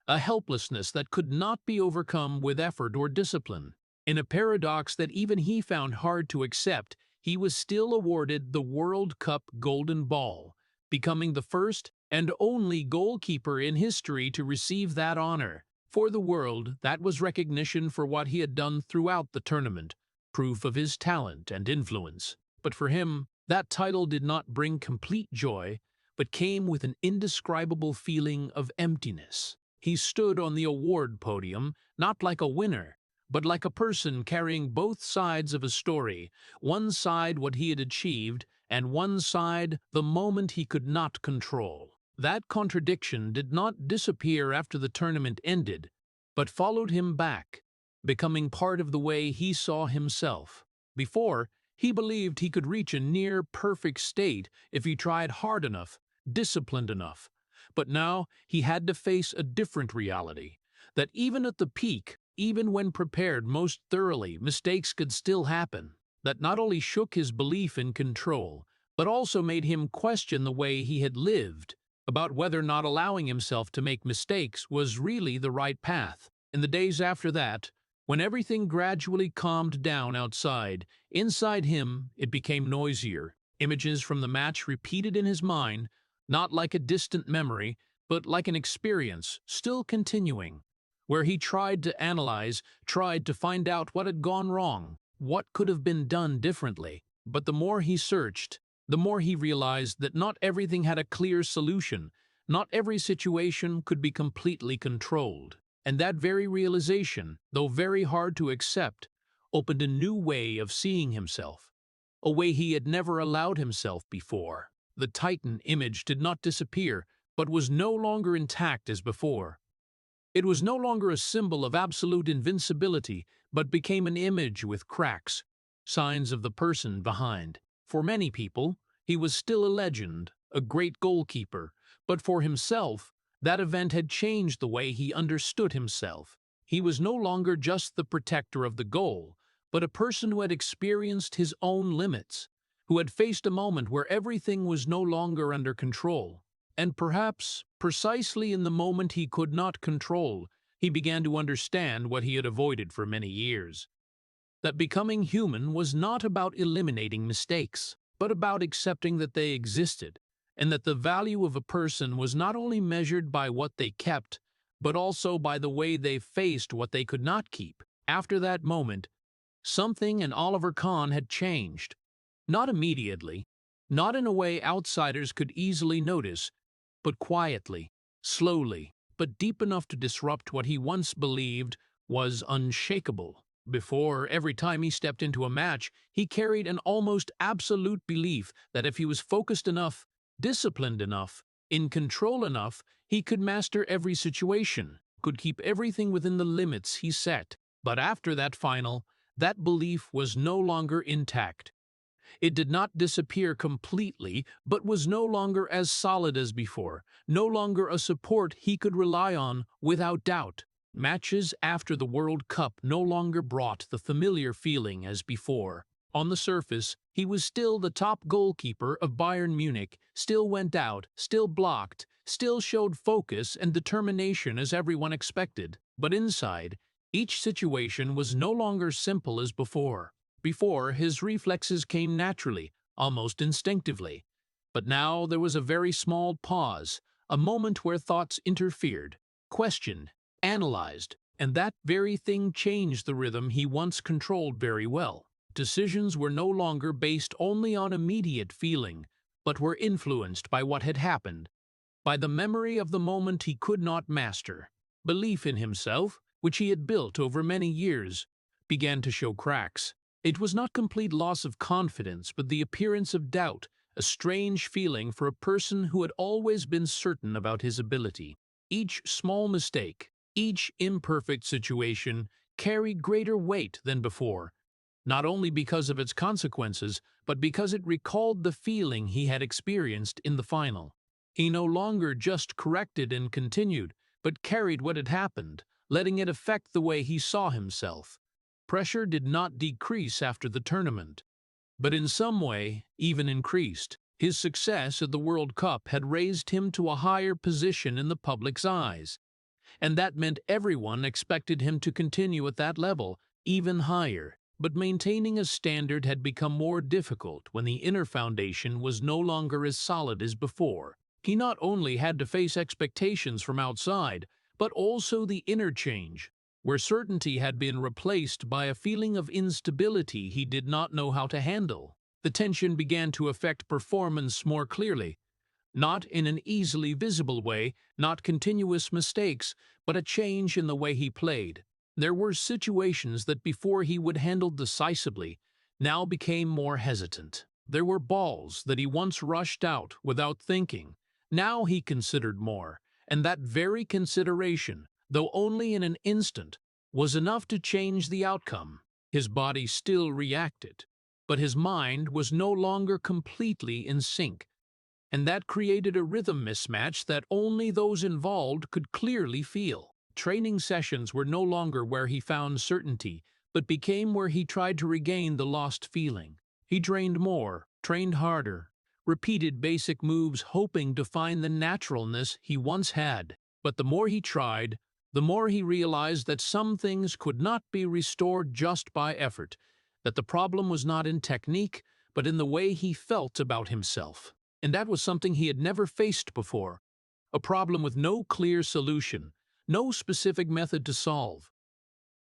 a helplessness that could not be overcome with effort or discipline. In a paradox that even he found hard to accept, he was still awarded the World Cup Golden Ball, becoming the first and only goalkeeper in history to receive that honor. For the world, that was recognition for what he had done throughout the tournament, proof of his talent and influence. But for him, that title did not bring complete joy, but came with an indescribable feeling of emptiness. He stood on the award podium, not like a winner, but like a person carrying both sides of a story, one side what he had achieved, and one side the moment he could not control. That contradiction did not disappear after the tournament ended, but followed him back, becoming part of the way he saw himself. Before, he believed he could reach a near-perfect state if he tried hard enough, disciplined enough. But now he had to face a different reality, that even at the peak, even when prepared most thoroughly, mistakes could still happen. That not only shook his belief in control, but also made him question the way he had lived, about whether not allowing himself to make mistakes was really the right path. In the days after that, when everything gradually calmed down outside, inside him it became noisier. Images from the match repeated in his mind, not like a distant memory, but like an experience, still continuing, where he tried to analyze, tried to find out what had gone wrong, what could have been done differently. But the more he searched, the more he realized that not everything had a clear solution, not every situation could be completely controlled. And that very realization, though very hard to accept, opened a new way of seeing himself, a way he had never allowed himself before. The Titan image did not disappear, but was no longer intact as before. It was no longer a symbol of absolute invincibility, but became an image with cracks, signs of the person behind. For many people, he was still a legend, a great goalkeeper, but for himself, that event had changed the way he understood himself. He was no longer just the protector of the goal, but a person who had experienced his own limits, who had faced a moment where everything was no longer under control. And perhaps, precisely in the moment he could not control, he began to understand what he had avoided for many years. That becoming human was not about eliminating mistakes, but about accepting that they existed, and that the value of a person was not only measured by what they kept, but also by the way they faced what they could not keep. After that moment, something in Oliver Kahn had changed. Not immediately, not in a way outsiders could easily notice, but quietly, slowly, but deep enough to disrupt what he once believed was unshakable. Before, every time he stepped into a match, he carried an almost absolute belief that if he was focused enough, disciplined enough, in control enough, he could master every situation, could keep everything within the limits he set. But after that final, that belief was no longer intact. It did not disappear completely, but was no longer as solid as before, no longer a support he could rely on without doubt. Matches after the World Cup no longer brought the familiar feeling as before. On the surface, he was still the top goalkeeper of Bayern Munich, still went out, still blocked, still showed focus and determination as everyone expected. But inside, each situation was no longer simple as before. Before, his reflexes came naturally, almost instinctively. But now there was a very small pause, a moment where thoughts interfered, questioned, analyzed, and that very thing changed the rhythm he once controlled very well. Decisions were no longer based only on immediate feeling, but were influenced by what had happened, by the memory of the moment he could not master. Belief in himself, which he had built over many years, began to show cracks. It was not complete loss of confidence, but the appearance of doubt, a strange feeling for a person who had always been certain about his ability. Each small mistake, each imperfect situation carried greater weight than before, not only because of its consequences, but because it recalled the feeling he had experienced in the final. He no longer just corrected and continued, but carried what had happened, letting it affect the way he saw himself. Pressure did not decrease after the tournament, but in some way even increased. His success at the World Cup had raised him to a higher position in the public's eyes, and that meant everyone expected him to continue at that level, even higher. But maintaining a standard had become more difficult when the inner foundation was no longer as solid as before. He not only had to face expectations from outside, but also the inner change, where certainty had been replaced by a feeling of instability he did not know how to handle. The tension began to affect performance more clearly, not in an easily visible way, not continuous mistakes, but a change in the way he played. There were situations that before he would handle decisively, now became more hesitant. There were balls that he once rushed out without thinking. Now he considered more, and that very consideration, though only in an instant, was enough to change the outcome. His body still reacted, but his mind was no longer completely in sync, and that created a rhythm mismatch that only those involved could clearly feel. Training sessions were no longer where he found certainty, but became where he tried to regain the lost feeling. He trained more, trained harder, repeated basic moves hoping to find the naturalness he once had. But the more he tried, the more he realized that some things could not be restored just by effort, that the problem was not in technique, but in the way he felt about himself. And that was something he had never faced before, a problem with no clear solution, no specific method to solve.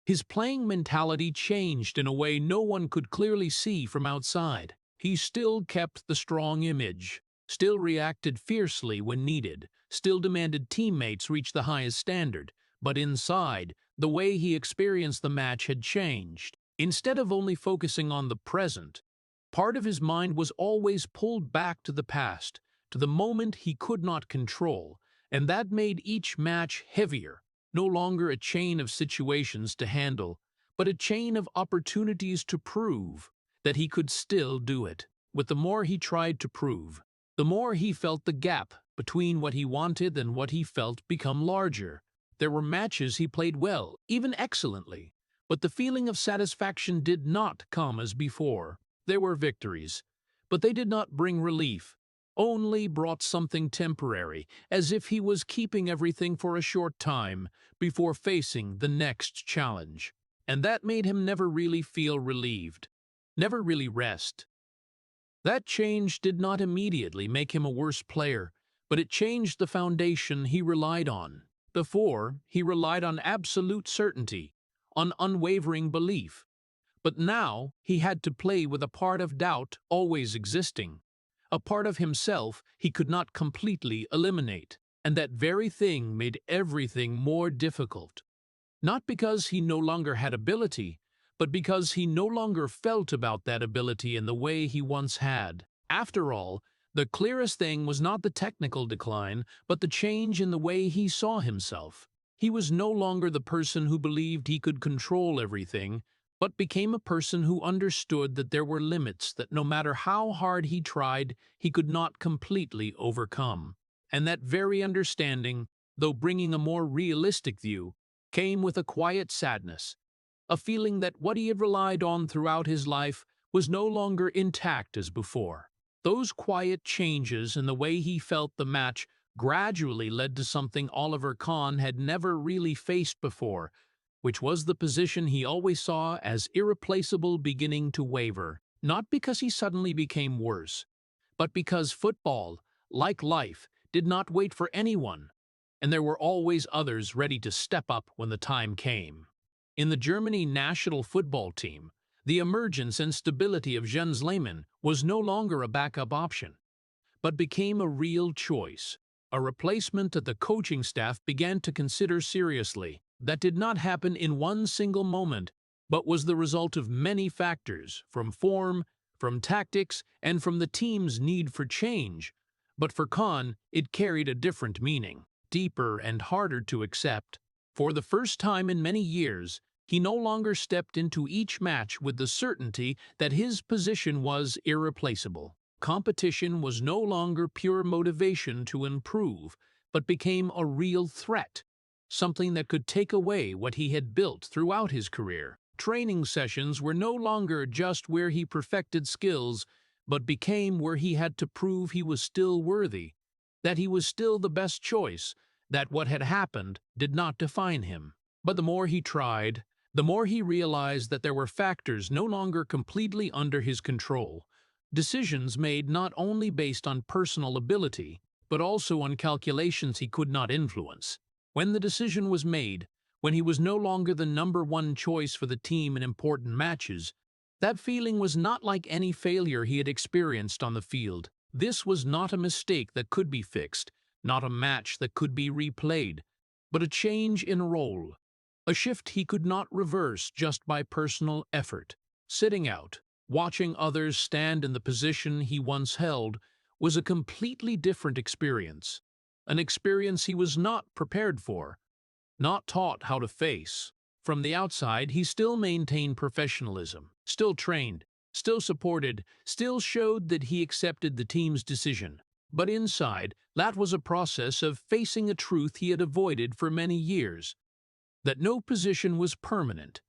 His playing mentality changed in a way no one could clearly see from outside. He still kept the strong image, still reacted fiercely when needed, still demanded teammates reach the highest standard, but inside, the way he experienced the match had changed. Instead of only focusing on the present, part of his mind was always pulled back to the past, to the moment he could not control, and that made each match heavier, no longer a chain of situations to handle, but a chain of opportunities to prove that he could still do it. With the more he tried to prove, the more he felt the gap between what he wanted and what he felt become larger. There were matches he played well, even excellently, but the feeling of satisfaction did not come as before. There were victories, but they did not bring relief, only brought something temporary, as if he was keeping everything for a short time before facing the next challenge. And that made him never really feel relieved, never really rest. That change did not immediately make him a worse player, but it changed the foundation he relied on. Before, he relied on absolute certainty, on unwavering belief. But now he had to play with a part of doubt always existing, a part of himself he could not completely eliminate, and that very thing made everything more difficult. Not because he no longer had ability, but because he no longer felt about that ability in the way he once had. After all, the clearest thing was not the technical decline, but the change in the way he saw himself. He was no longer the person who believed he could control everything, but became a person who understood that there were limits that no matter how hard he tried, he could not completely overcome. And that very understanding, though bringing a more realistic view, came with a quiet sadness, a feeling that what he had relied on throughout his life was no longer intact as before. Those quiet changes in the way he felt the match gradually led to something Oliver Kahn had never really faced before, which was the position he always saw as irreplaceable beginning to waver, not because he suddenly became worse, but because football, like life, did not wait for anyone, and there were always others ready to step up when the time came. In the Germany national football team, the emergence and stability of Jens Lehmann was no longer a backup option, but became a real choice, a replacement that the coaching staff began to consider seriously. That did not happen in one single moment, but was the result of many factors, from form, from tactics, and from the team's need for change. But for Kahn, it carried a different meaning, deeper and harder to accept. For the first time in many years, he no longer stepped into each match with the certainty that his position was irreplaceable. Competition was no longer pure motivation to improve, but became a real threat, something that could take away what he had built throughout his career. Training sessions were no longer just where he perfected skills, but became where he had to prove he was still worthy, that he was still the best choice, that what had happened did not define him. But the more he tried, the more he realized that there were factors no longer completely under his control, decisions made not only based on personal ability, but also on calculations he could not influence. When the decision was made, when he was no longer the number one choice for the team in important matches, that feeling was not like any failure he had experienced on the field. This was not a mistake that could be fixed, not a match that could be replayed, but a change in role, a shift he could not reverse just by personal effort. Sitting out, watching others stand in the position he once held, was a completely different experience, an experience he was not prepared for, not taught how to face. From the outside, he still maintained professionalism, still trained, still supported, still showed that he accepted the team's decision. But inside, that was a process of facing a truth he had avoided for many years, that no position was permanent,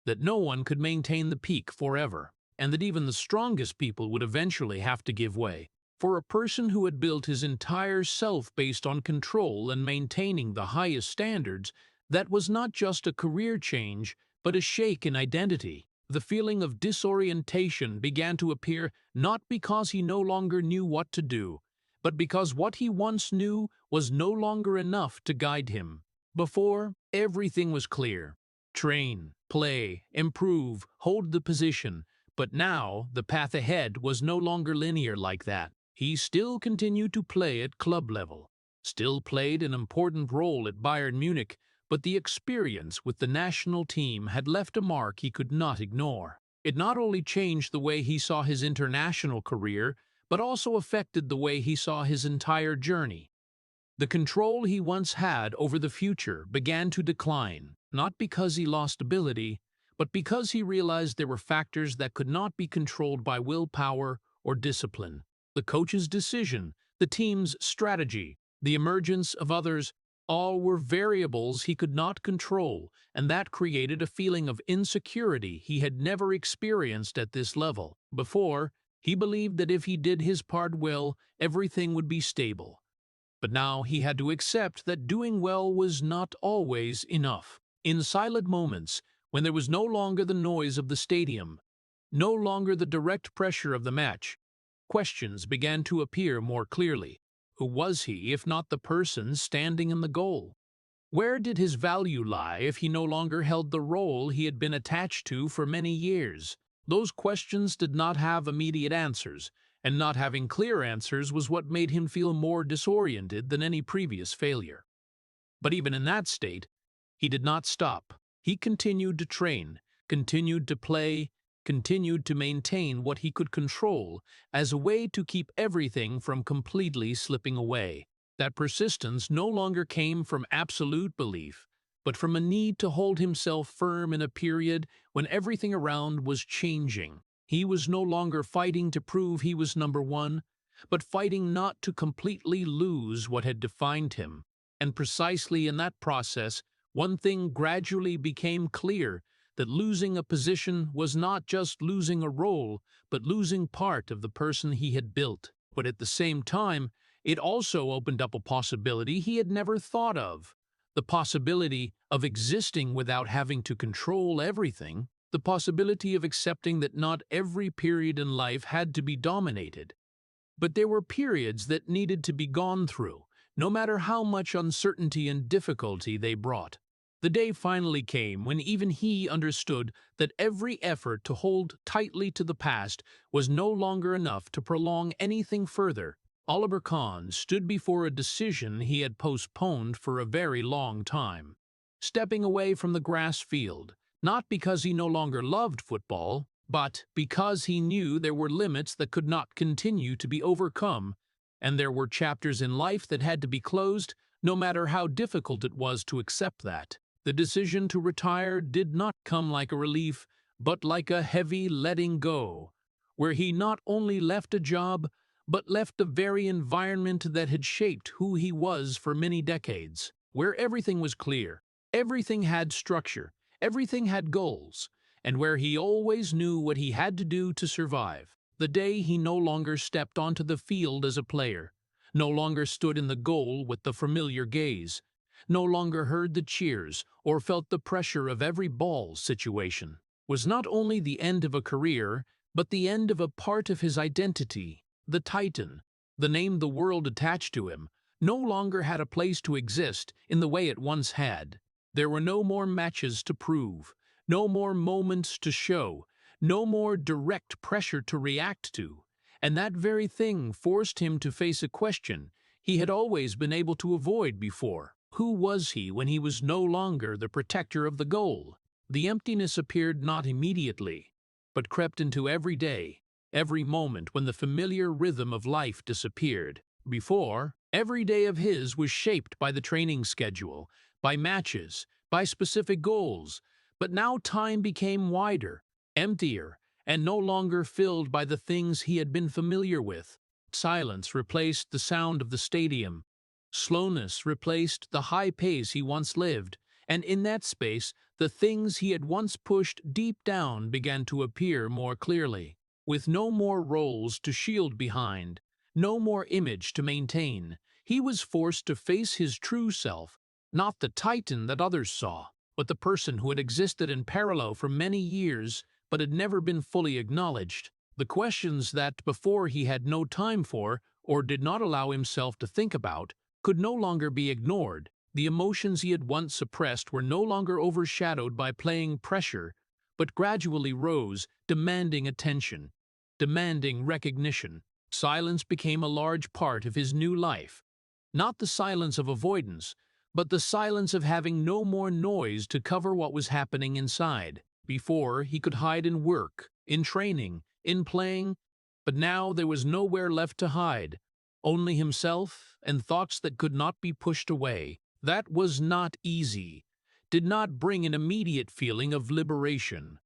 that no one could maintain the peak forever, and that even the strongest people would eventually have to give way. For a person who had built his entire self based on control and maintaining the highest standards, that was not just a career change, but a shake in identity. The feeling of disorientation began to appear not because he no longer knew what to do, but because what he once knew was no longer enough to guide him. Before, everything was clear. Train, play, improve, hold the position. But now, the path ahead was no longer linear like that. He still continued to play at club level, still played an important role at Bayern Munich, but the experience with the national team had left a mark he could not ignore. It not only changed the way he saw his international career, but also affected the way he saw his entire journey. The control he once had over the future began to decline, not because he lost ability, but because he realized there were factors that could not be controlled by willpower or discipline. The coach's decision, the team's strategy, the emergence of others, all were variables he could not control, and that created a feeling of insecurity he had never experienced at this level. Before, he believed that if he did his part well, everything would be stable. But now he had to accept that doing well was not always enough. In silent moments, when there was no longer the noise of the stadium, no longer the direct pressure of the match, questions began to appear more clearly. Who was he if not the person standing in the goal? Where did his value lie if he no longer held the role he had been attached to for many years? Those questions did not have immediate answers, and not having clear answers was what made him feel more disoriented than any previous failure. But even in that state, he did not stop. He continued to train, continued to play, continued to maintain what he could control as a way to keep everything from completely slipping away. That persistence no longer came from absolute belief, but from a need to hold himself firm in a period when everything around was changing. He was no longer fighting to prove he was number one, but fighting not to completely lose what had defined him. And precisely in that process, one thing gradually became clear: that losing a position was not just losing a role, but losing part of the person he had built. But at the same time, it also opened up a possibility he had never thought of. The possibility of existing without having to control everything. The possibility of accepting that not every period in life had to be dominated. But there were periods that needed to be gone through, no matter how much uncertainty and difficulty they brought. The day finally came when even he understood that every effort to hold tightly to the past was no longer enough to prolong anything further. Oliver Kahn stood before a decision he had postponed for a very long time. Stepping away from the grass field, not because he no longer loved football, but because he knew there were limits that could not continue to be overcome, and there were chapters in life that had to be closed, no matter how difficult it was to accept that. The decision to retire did not come like a relief, but like a heavy letting go, where he not only left a job, but left the very environment that had shaped who he was for many decades, where everything was clear, everything had structure, everything had goals, and where he always knew what he had to do to survive. The day he no longer stepped onto the field as a player, no longer stood in the goal with the familiar gaze, no longer heard the cheers or felt the pressure of every ball situation, was not only the end of a career, but the end of a part of his identity. The Titan, the name the world attached to him, no longer had a place to exist in the way it once had. There were no more matches to prove, no more moments to show, no more direct pressure to react to, and that very thing forced him to face a question he had always been able to avoid before. Who was he when he was no longer the protector of the goal? The emptiness appeared not immediately, but crept into every day, every moment when the familiar rhythm of life disappeared. Before, every day of his was shaped by the training schedule, by matches, by specific goals, but now time became wider, emptier, and no longer filled by the things he had been familiar with. Silence replaced the sound of the stadium. Slowness replaced the high pace he once lived, and in that space, the things he had once pushed deep down began to appear more clearly. With no more roles to shield behind, no more image to maintain, he was forced to face his true self, not the titan that others saw, but the person who had existed in parallel for many years but had never been fully acknowledged. The questions that before he had no time for, or did not allow himself to think about, could no longer be ignored. The emotions he had once suppressed were no longer overshadowed by playing pressure, but gradually rose, demanding attention, demanding recognition. Silence became a large part of his new life. Not the silence of avoidance, but the silence of having no more noise to cover what was happening inside. Before, he could hide in work, in training, in playing, but now there was nowhere left to hide. Only himself and thoughts that could not be pushed away. That was not easy, did not bring an immediate feeling of liberation,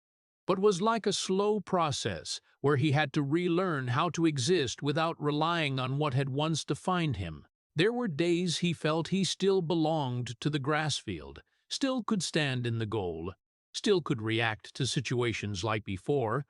but was like a slow process where he had to relearn how to exist without relying on what had once defined him. There were days he felt he still belonged to the grass field, still could stand in the goal, still could react to situations like before,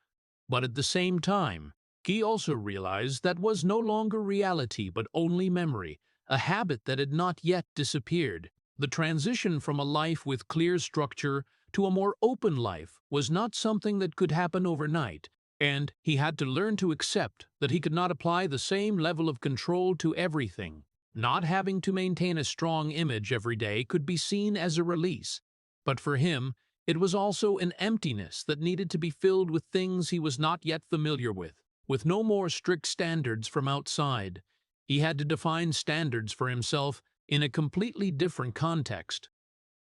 but at the same time, he also realized that was no longer reality but only memory, a habit that had not yet disappeared. The transition from a life with clear structure to a more open life was not something that could happen overnight, and he had to learn to accept that he could not apply the same level of control to everything. Not having to maintain a strong image every day could be seen as a release, but for him, it was also an emptiness that needed to be filled with things he was not yet familiar with. With no more strict standards from outside, he had to define standards for himself in a completely different context.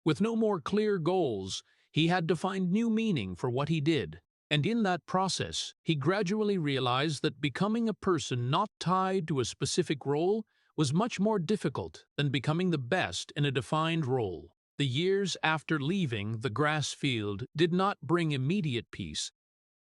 With no more clear goals, he had to find new meaning for what he did. And in that process, he gradually realized that becoming a person not tied to a specific role was much more difficult than becoming the best in a defined role. The years after leaving the grass field did not bring immediate peace,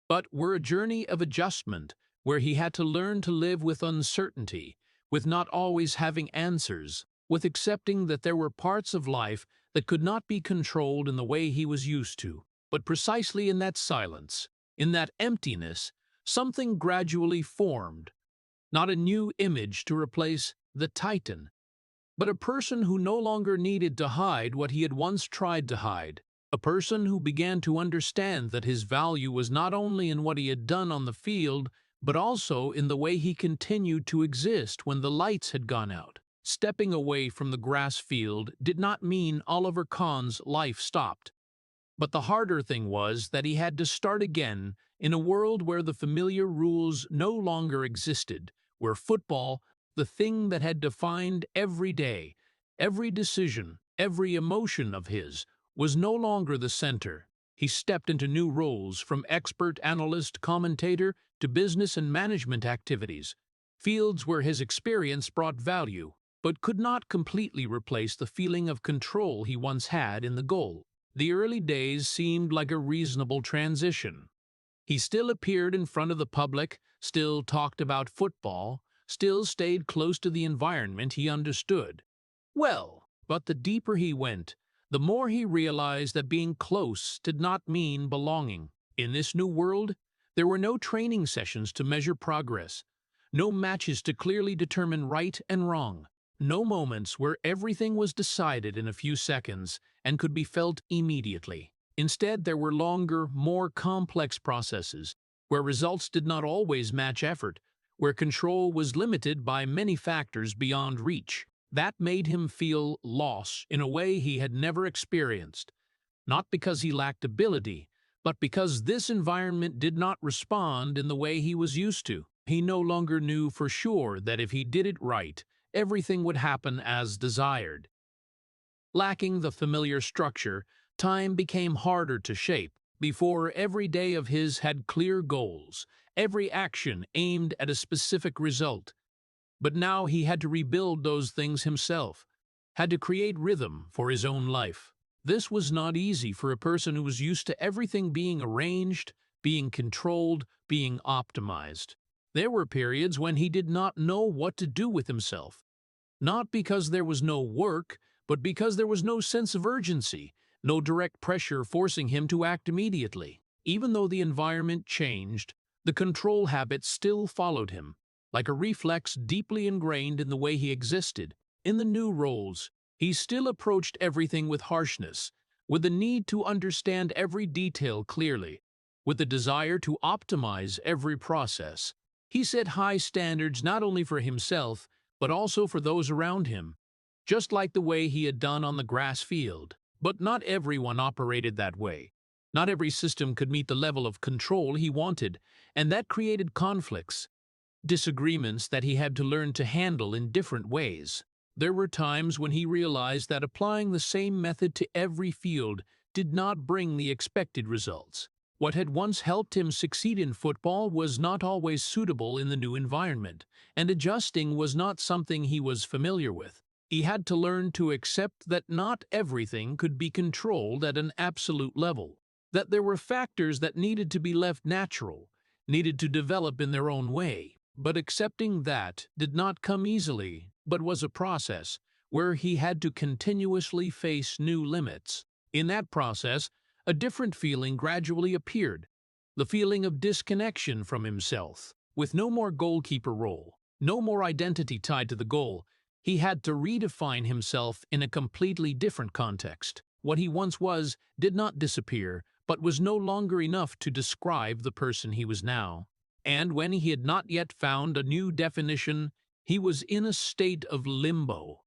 but were a journey of adjustment where he had to learn to live with uncertainty, with not always having answers, with accepting that there were parts of life that could not be controlled in the way he was used to. But precisely in that silence, in that emptiness, something gradually formed, not a new image to replace the Titan, but a person who no longer needed to hide what he had once tried to hide. A person who began to understand that his value was not only in what he had done on the field, but also in the way he continued to exist when the lights had gone out. Stepping away from the grass field did not mean Oliver Kahn's life stopped. But the harder thing was that he had to start again in a world where the familiar rules no longer existed, where football, the thing that had defined every day, every decision, every emotion of his, was no longer the center. He stepped into new roles, from expert analyst commentator to business and management activities, fields where his experience brought value, but could not completely replace the feeling of control he once had in the goal. The early days seemed like a reasonable transition. He still appeared in front of the public, still talked about football, still stayed close to the environment he understood. Well, but the deeper he went, the more he realized that being close did not mean belonging. In this new world, there were no training sessions to measure progress, no matches to clearly determine right and wrong, no moments where everything was decided in a few seconds and could be felt immediately. Instead, there were longer, more complex processes, where results did not always match effort, where control was limited by many factors beyond reach. That made him feel loss in a way he had never experienced, not because he lacked ability, but because this environment did not respond in the way he was used to. He no longer knew for sure that if he did it right, everything would happen as desired. Lacking the familiar structure, time became harder to shape. Before, every day of his had clear goals, every action aimed at a specific result. But now he had to rebuild those things himself, had to create rhythm for his own life. This was not easy for a person who was used to everything being arranged, being controlled, being optimized. There were periods when he did not know what to do with himself, not because there was no work, but because there was no sense of urgency, no direct pressure forcing him to act immediately. Even though the environment changed, the control habit still followed him, like a reflex deeply ingrained in the way he existed. In the new roles, he still approached everything with harshness, with the need to understand every detail clearly, with the desire to optimize every process. He set high standards not only for himself, but also for those around him, just like the way he had done on the grass field. But not everyone operated that way. Not every system could meet the level of control he wanted, and that created conflicts, disagreements that he had to learn to handle in different ways. There were times when he realized that applying the same method to every field did not bring the expected results. What had once helped him succeed in football was not always suitable in the new environment, and adjusting was not something he was familiar with. He had to learn to accept that not everything could be controlled at an absolute level, that there were factors that needed to be left natural, needed to develop in their own way. But accepting that did not come easily, but was a process where he had to continuously face new limits. In that process, a different feeling gradually appeared, the feeling of disconnection from himself. With no more goalkeeper role, no more identity tied to the goal, he had to redefine himself in a completely different context. What he once was did not disappear, but was no longer enough to describe the person he was now. And when he had not yet found a new definition, he was in a state of limbo,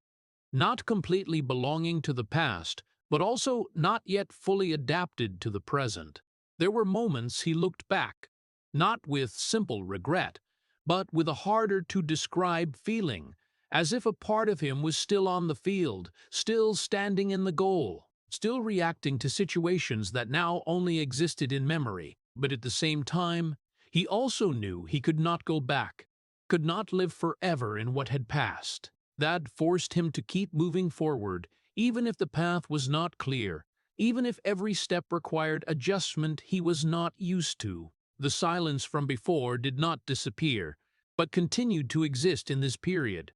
not completely belonging to the past, but also not yet fully adapted to the present. There were moments he looked back, not with simple regret, but with a harder-to-describe feeling, as if a part of him was still on the field, still standing in the goal, still reacting to situations that now only existed in memory. But at the same time, he also knew he could not go back, could not live forever in what had passed. That forced him to keep moving forward, even if the path was not clear, even if every step required adjustment he was not used to. The silence from before did not disappear, but continued to exist in this period,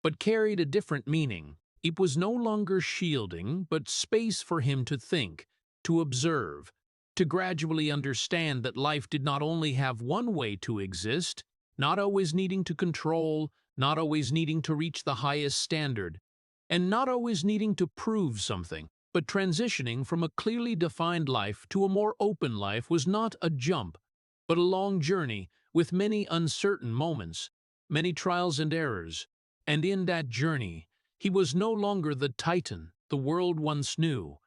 but carried a different meaning. It was no longer shielding, but space for him to think, to observe, to gradually understand that life did not only have one way to exist, not always needing to control, not always needing to reach the highest standard, and not always needing to prove something, but transitioning from a clearly defined life to a more open life was not a jump, but a long journey with many uncertain moments, many trials and errors. And in that journey, he was no longer the titan the world once knew,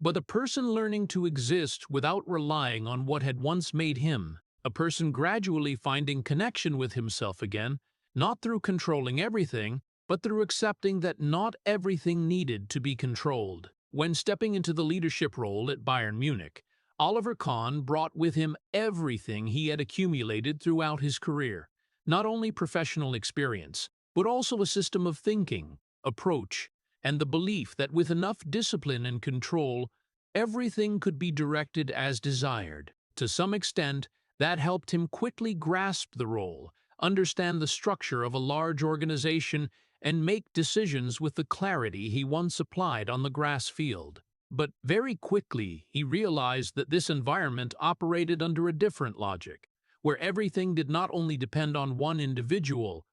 but a person learning to exist without relying on what had once made him, a person gradually finding connection with himself again, not through controlling everything, but through accepting that not everything needed to be controlled. When stepping into the leadership role at Bayern Munich, Oliver Kahn brought with him everything he had accumulated throughout his career, not only professional experience, but also a system of thinking, approach, and the belief that with enough discipline and control, everything could be directed as desired. To some extent, that helped him quickly grasp the role, understand the structure of a large organization, and make decisions with the clarity he once applied on the grass field. But very quickly, he realized that this environment operated under a different logic, where everything did not only depend on one individual,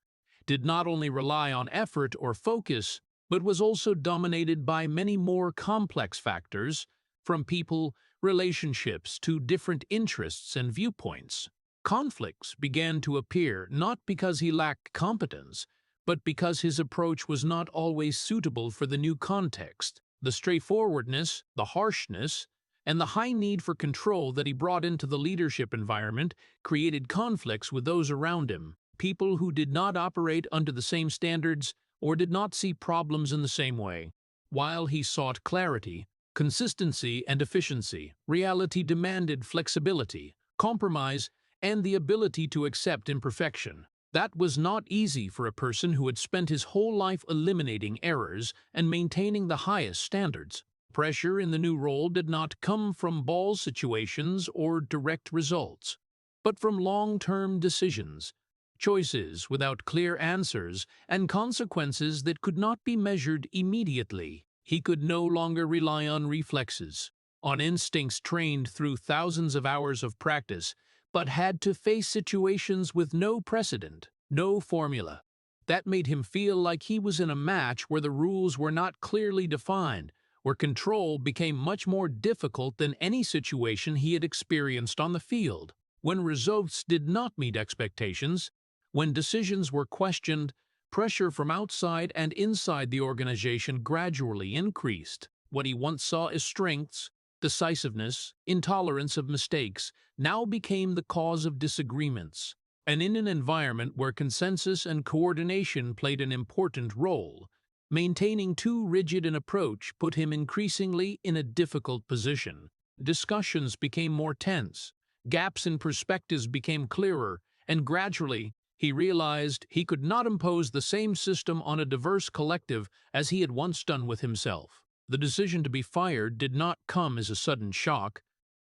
did not only rely on effort or focus, but was also dominated by many more complex factors, from people, relationships, to different interests and viewpoints. Conflicts began to appear not because he lacked competence, but because his approach was not always suitable for the new context. The straightforwardness, the harshness, and the high need for control that he brought into the leadership environment created conflicts with those around him, people who did not operate under the same standards or did not see problems in the same way. While he sought clarity, consistency, and efficiency, reality demanded flexibility, compromise, and the ability to accept imperfection. That was not easy for a person who had spent his whole life eliminating errors and maintaining the highest standards. Pressure in the new role did not come from ball situations or direct results, but from long-term decisions, choices without clear answers, and consequences that could not be measured immediately. He could no longer rely on reflexes, on instincts trained through thousands of hours of practice, but had to face situations with no precedent, no formula. That made him feel like he was in a match where the rules were not clearly defined, where control became much more difficult than any situation he had experienced on the field. When results did not meet expectations, when decisions were questioned, pressure from outside and inside the organization gradually increased. What he once saw as strengths, decisiveness, intolerance of mistakes, now became the cause of disagreements. And in an environment where consensus and coordination played an important role, maintaining too rigid an approach put him increasingly in a difficult position. Discussions became more tense, gaps in perspectives became clearer, and gradually, he realized he could not impose the same system on a diverse collective as he had once done with himself. The decision to be fired did not come as a sudden shock,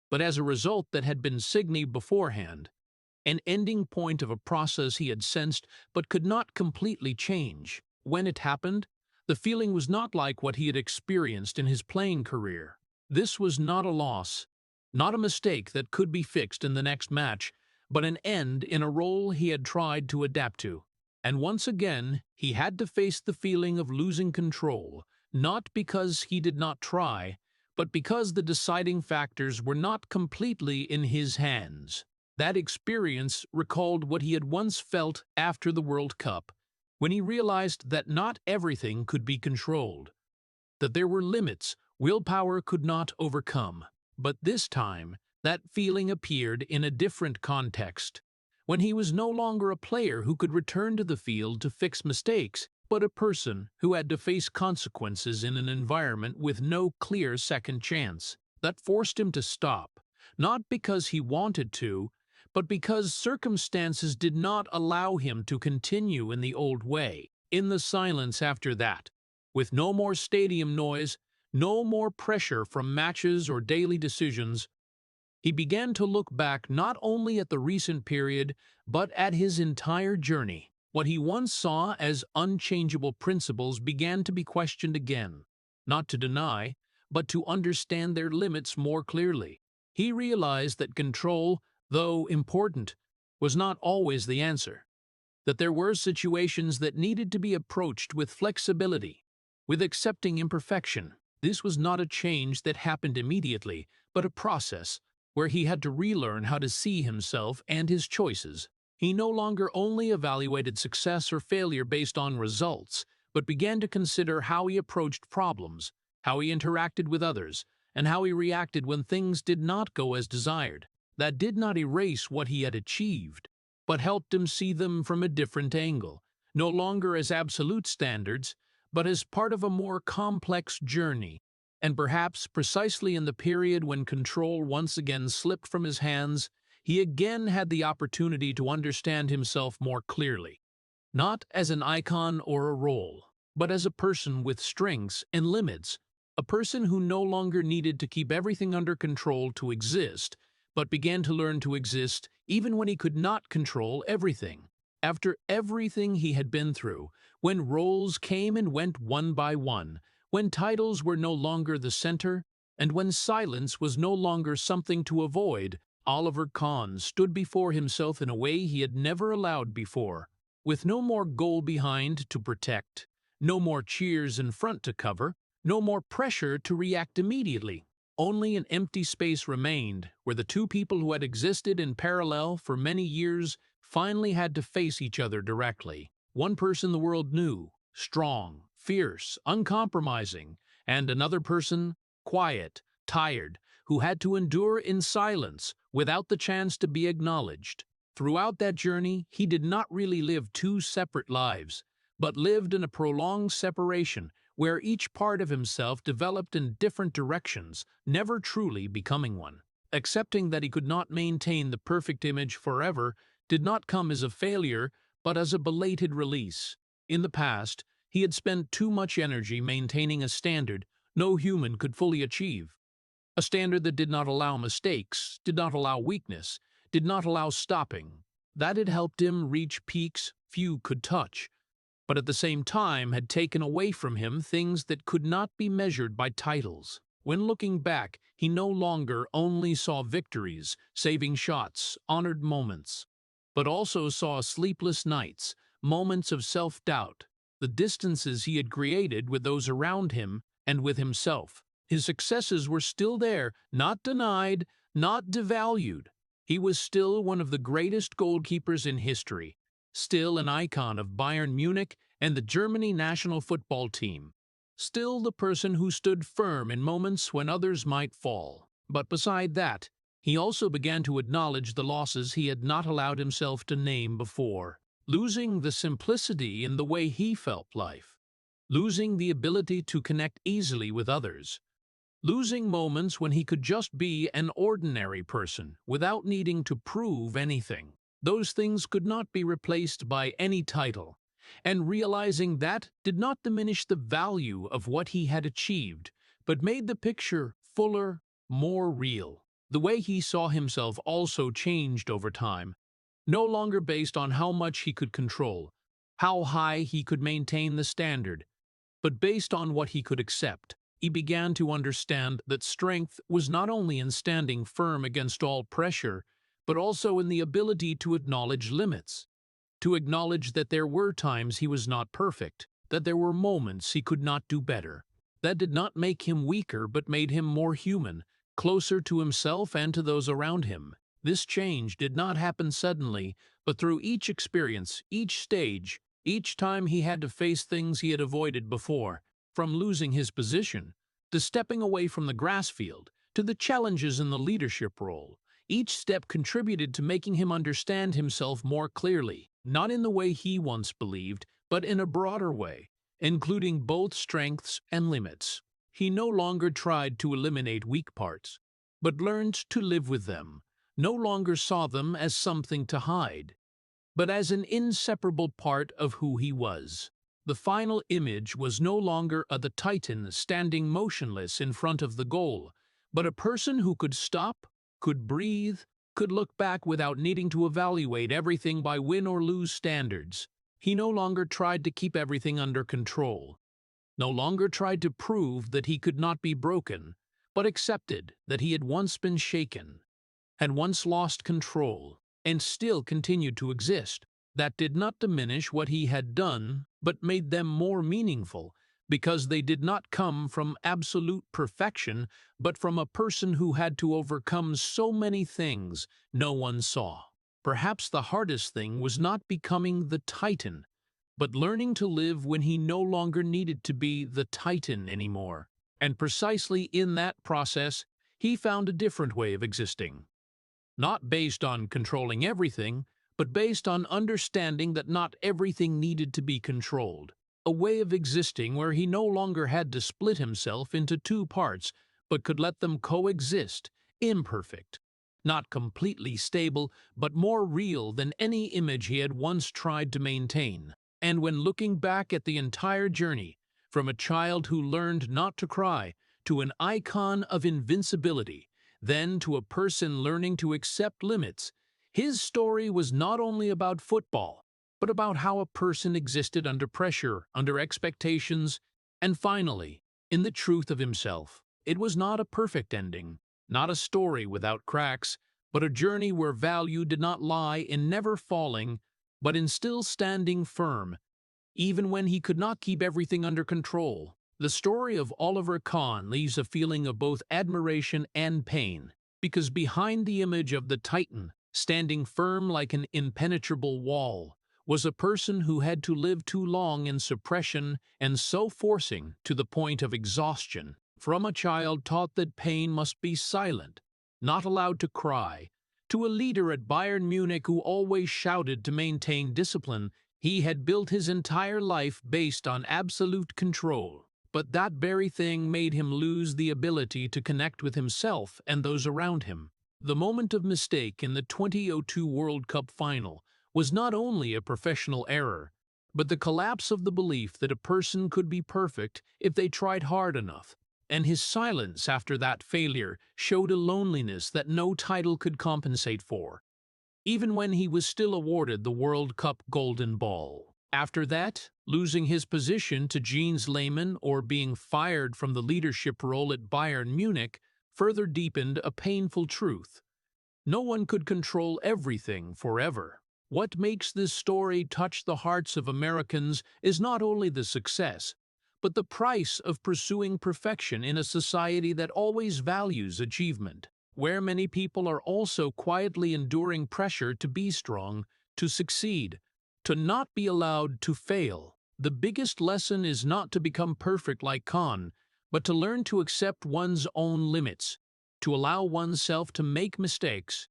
but as a result that had been signaled beforehand, an ending point of a process he had sensed but could not completely change. When it happened, the feeling was not like what he had experienced in his playing career. This was not a loss, not a mistake that could be fixed in the next match, but an end in a role he had tried to adapt to. And once again, he had to face the feeling of losing control, not because he did not try, but because the deciding factors were not completely in his hands. That experience recalled what he had once felt after the World Cup, when he realized that not everything could be controlled, that there were limits willpower could not overcome. But this time, that feeling appeared in a different context, when he was no longer a player who could return to the field to fix mistakes, but a person who had to face consequences in an environment with no clear second chance. That forced him to stop, not because he wanted to, but because circumstances did not allow him to continue in the old way. In the silence after that, with no more stadium noise, no more pressure from matches or daily decisions, he began to look back not only at the recent period, but at his entire journey. What he once saw as unchangeable principles began to be questioned again, not to deny, but to understand their limits more clearly. He realized that control, though important, was not always the answer, that there were situations that needed to be approached with flexibility, with accepting imperfection. This was not a change that happened immediately, but a process where he had to relearn how to see himself and his choices. He no longer only evaluated success or failure based on results, but began to consider how he approached problems, how he interacted with others, and how he reacted when things did not go as desired. That did not erase what he had achieved, but helped him see them from a different angle, no longer as absolute standards, but as part of a more complex journey. And perhaps precisely in the period when control once again slipped from his hands, he again had the opportunity to understand himself more clearly, not as an icon or a role, but as a person with strengths and limits, a person who no longer needed to keep everything under control to exist, but began to learn to exist even when he could not control everything. After everything he had been through, when roles came and went one by one, when titles were no longer the center, and when silence was no longer something to avoid, Oliver Kahn stood before himself in a way he had never allowed before, with no more goal behind to protect, no more cheers in front to cover, no more pressure to react immediately. Only an empty space remained, where the two people who had existed in parallel for many years finally had to face each other directly. One person the world knew, strong, fierce, uncompromising, and another person, quiet, tired, who had to endure in silence without the chance to be acknowledged. Throughout that journey, he did not really live two separate lives, but lived in a prolonged separation where each part of himself developed in different directions, never truly becoming one. Accepting that he could not maintain the perfect image forever did not come as a failure, but as a belated release. In the past, he had spent too much energy maintaining a standard no human could fully achieve. A standard that did not allow mistakes, did not allow weakness, did not allow stopping. That had helped him reach peaks few could touch, but at the same time had taken away from him things that could not be measured by titles. When looking back, he no longer only saw victories, saving shots, honored moments, but also saw sleepless nights, moments of self-doubt, the distances he had created with those around him and with himself. His successes were still there, not denied, not devalued. He was still one of the greatest goalkeepers in history, still an icon of Bayern Munich and the Germany national football team, still the person who stood firm in moments when others might fall. But beside that, he also began to acknowledge the losses he had not allowed himself to name before, losing the simplicity in the way he felt life, losing the ability to connect easily with others, losing moments when he could just be an ordinary person without needing to prove anything. Those things could not be replaced by any title, and realizing that did not diminish the value of what he had achieved, but made the picture fuller, more real. The way he saw himself also changed over time, no longer based on how much he could control, how high he could maintain the standard, but based on what he could accept. He began to understand that strength was not only in standing firm against all pressure, but also in the ability to acknowledge limits, to acknowledge that there were times he was not perfect, that there were moments he could not do better. That did not make him weaker, but made him more human, closer to himself and to those around him. This change did not happen suddenly, but through each experience, each stage, each time he had to face things he had avoided before, from losing his position, to stepping away from the grass field, to the challenges in the leadership role. Each step contributed to making him understand himself more clearly, not in the way he once believed, but in a broader way, including both strengths and limits. He no longer tried to eliminate weak parts, but learned to live with them, no longer saw them as something to hide, but as an inseparable part of who he was. The final image was no longer the Titan standing motionless in front of the goal, but a person who could stop, could breathe, could look back without needing to evaluate everything by win or lose standards. He no longer tried to keep everything under control, no longer tried to prove that he could not be broken, but accepted that he had once been shaken, had once lost control, and still continued to exist. That did not diminish what he had done, but made them more meaningful, because they did not come from absolute perfection, but from a person who had to overcome so many things no one saw. Perhaps the hardest thing was not becoming the Titan, but learning to live when he no longer needed to be the Titan anymore. And precisely in that process, he found a different way of existing. Not based on controlling everything, but based on understanding that not everything needed to be controlled. A way of existing where he no longer had to split himself into two parts, but could let them coexist, imperfect, not completely stable, but more real than any image he had once tried to maintain. And when looking back at the entire journey, from a child who learned not to cry, to an icon of invincibility, then to a person learning to accept limits, his story was not only about football, but about how a person existed under pressure, under expectations, and finally, in the truth of himself. It was not a perfect ending, not a story without cracks, but a journey where value did not lie in never falling, but in still standing firm, even when he could not keep everything under control. The story of Oliver Kahn leaves a feeling of both admiration and pain, because behind the image of the Titan, standing firm like an impenetrable wall, was a person who had to live too long in suppression and so forcing to the point of exhaustion. From a child taught that pain must be silent, not allowed to cry, to a leader at Bayern Munich who always shouted to maintain discipline, he had built his entire life based on absolute control. But that very thing made him lose the ability to connect with himself and those around him. The moment of mistake in the 2002 World Cup final was not only a professional error, but the collapse of the belief that a person could be perfect if they tried hard enough. And his silence after that failure showed a loneliness that no title could compensate for, even when he was still awarded the World Cup Golden Ball. After that, losing his position to Jens Lehmann or being fired from the leadership role at Bayern Munich further deepened a painful truth. No one could control everything forever. What makes this story touch the hearts of Americans is not only the success, but the price of pursuing perfection in a society that always values achievement, where many people are also quietly enduring pressure to be strong, to succeed, to not be allowed to fail. The biggest lesson is not to become perfect like Kahn, but to learn to accept one's own limits, to allow oneself to make mistakes,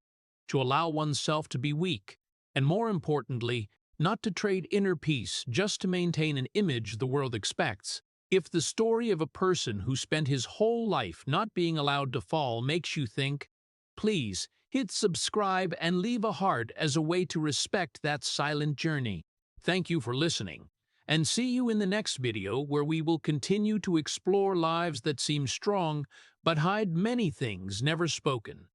to allow oneself to be weak, and more importantly, not to trade inner peace just to maintain an image the world expects. If the story of a person who spent his whole life not being allowed to fall makes you think, please hit subscribe and leave a heart as a way to respect that silent journey. Thank you for listening, and see you in the next video where we will continue to explore lives that seem strong but hide many things never spoken.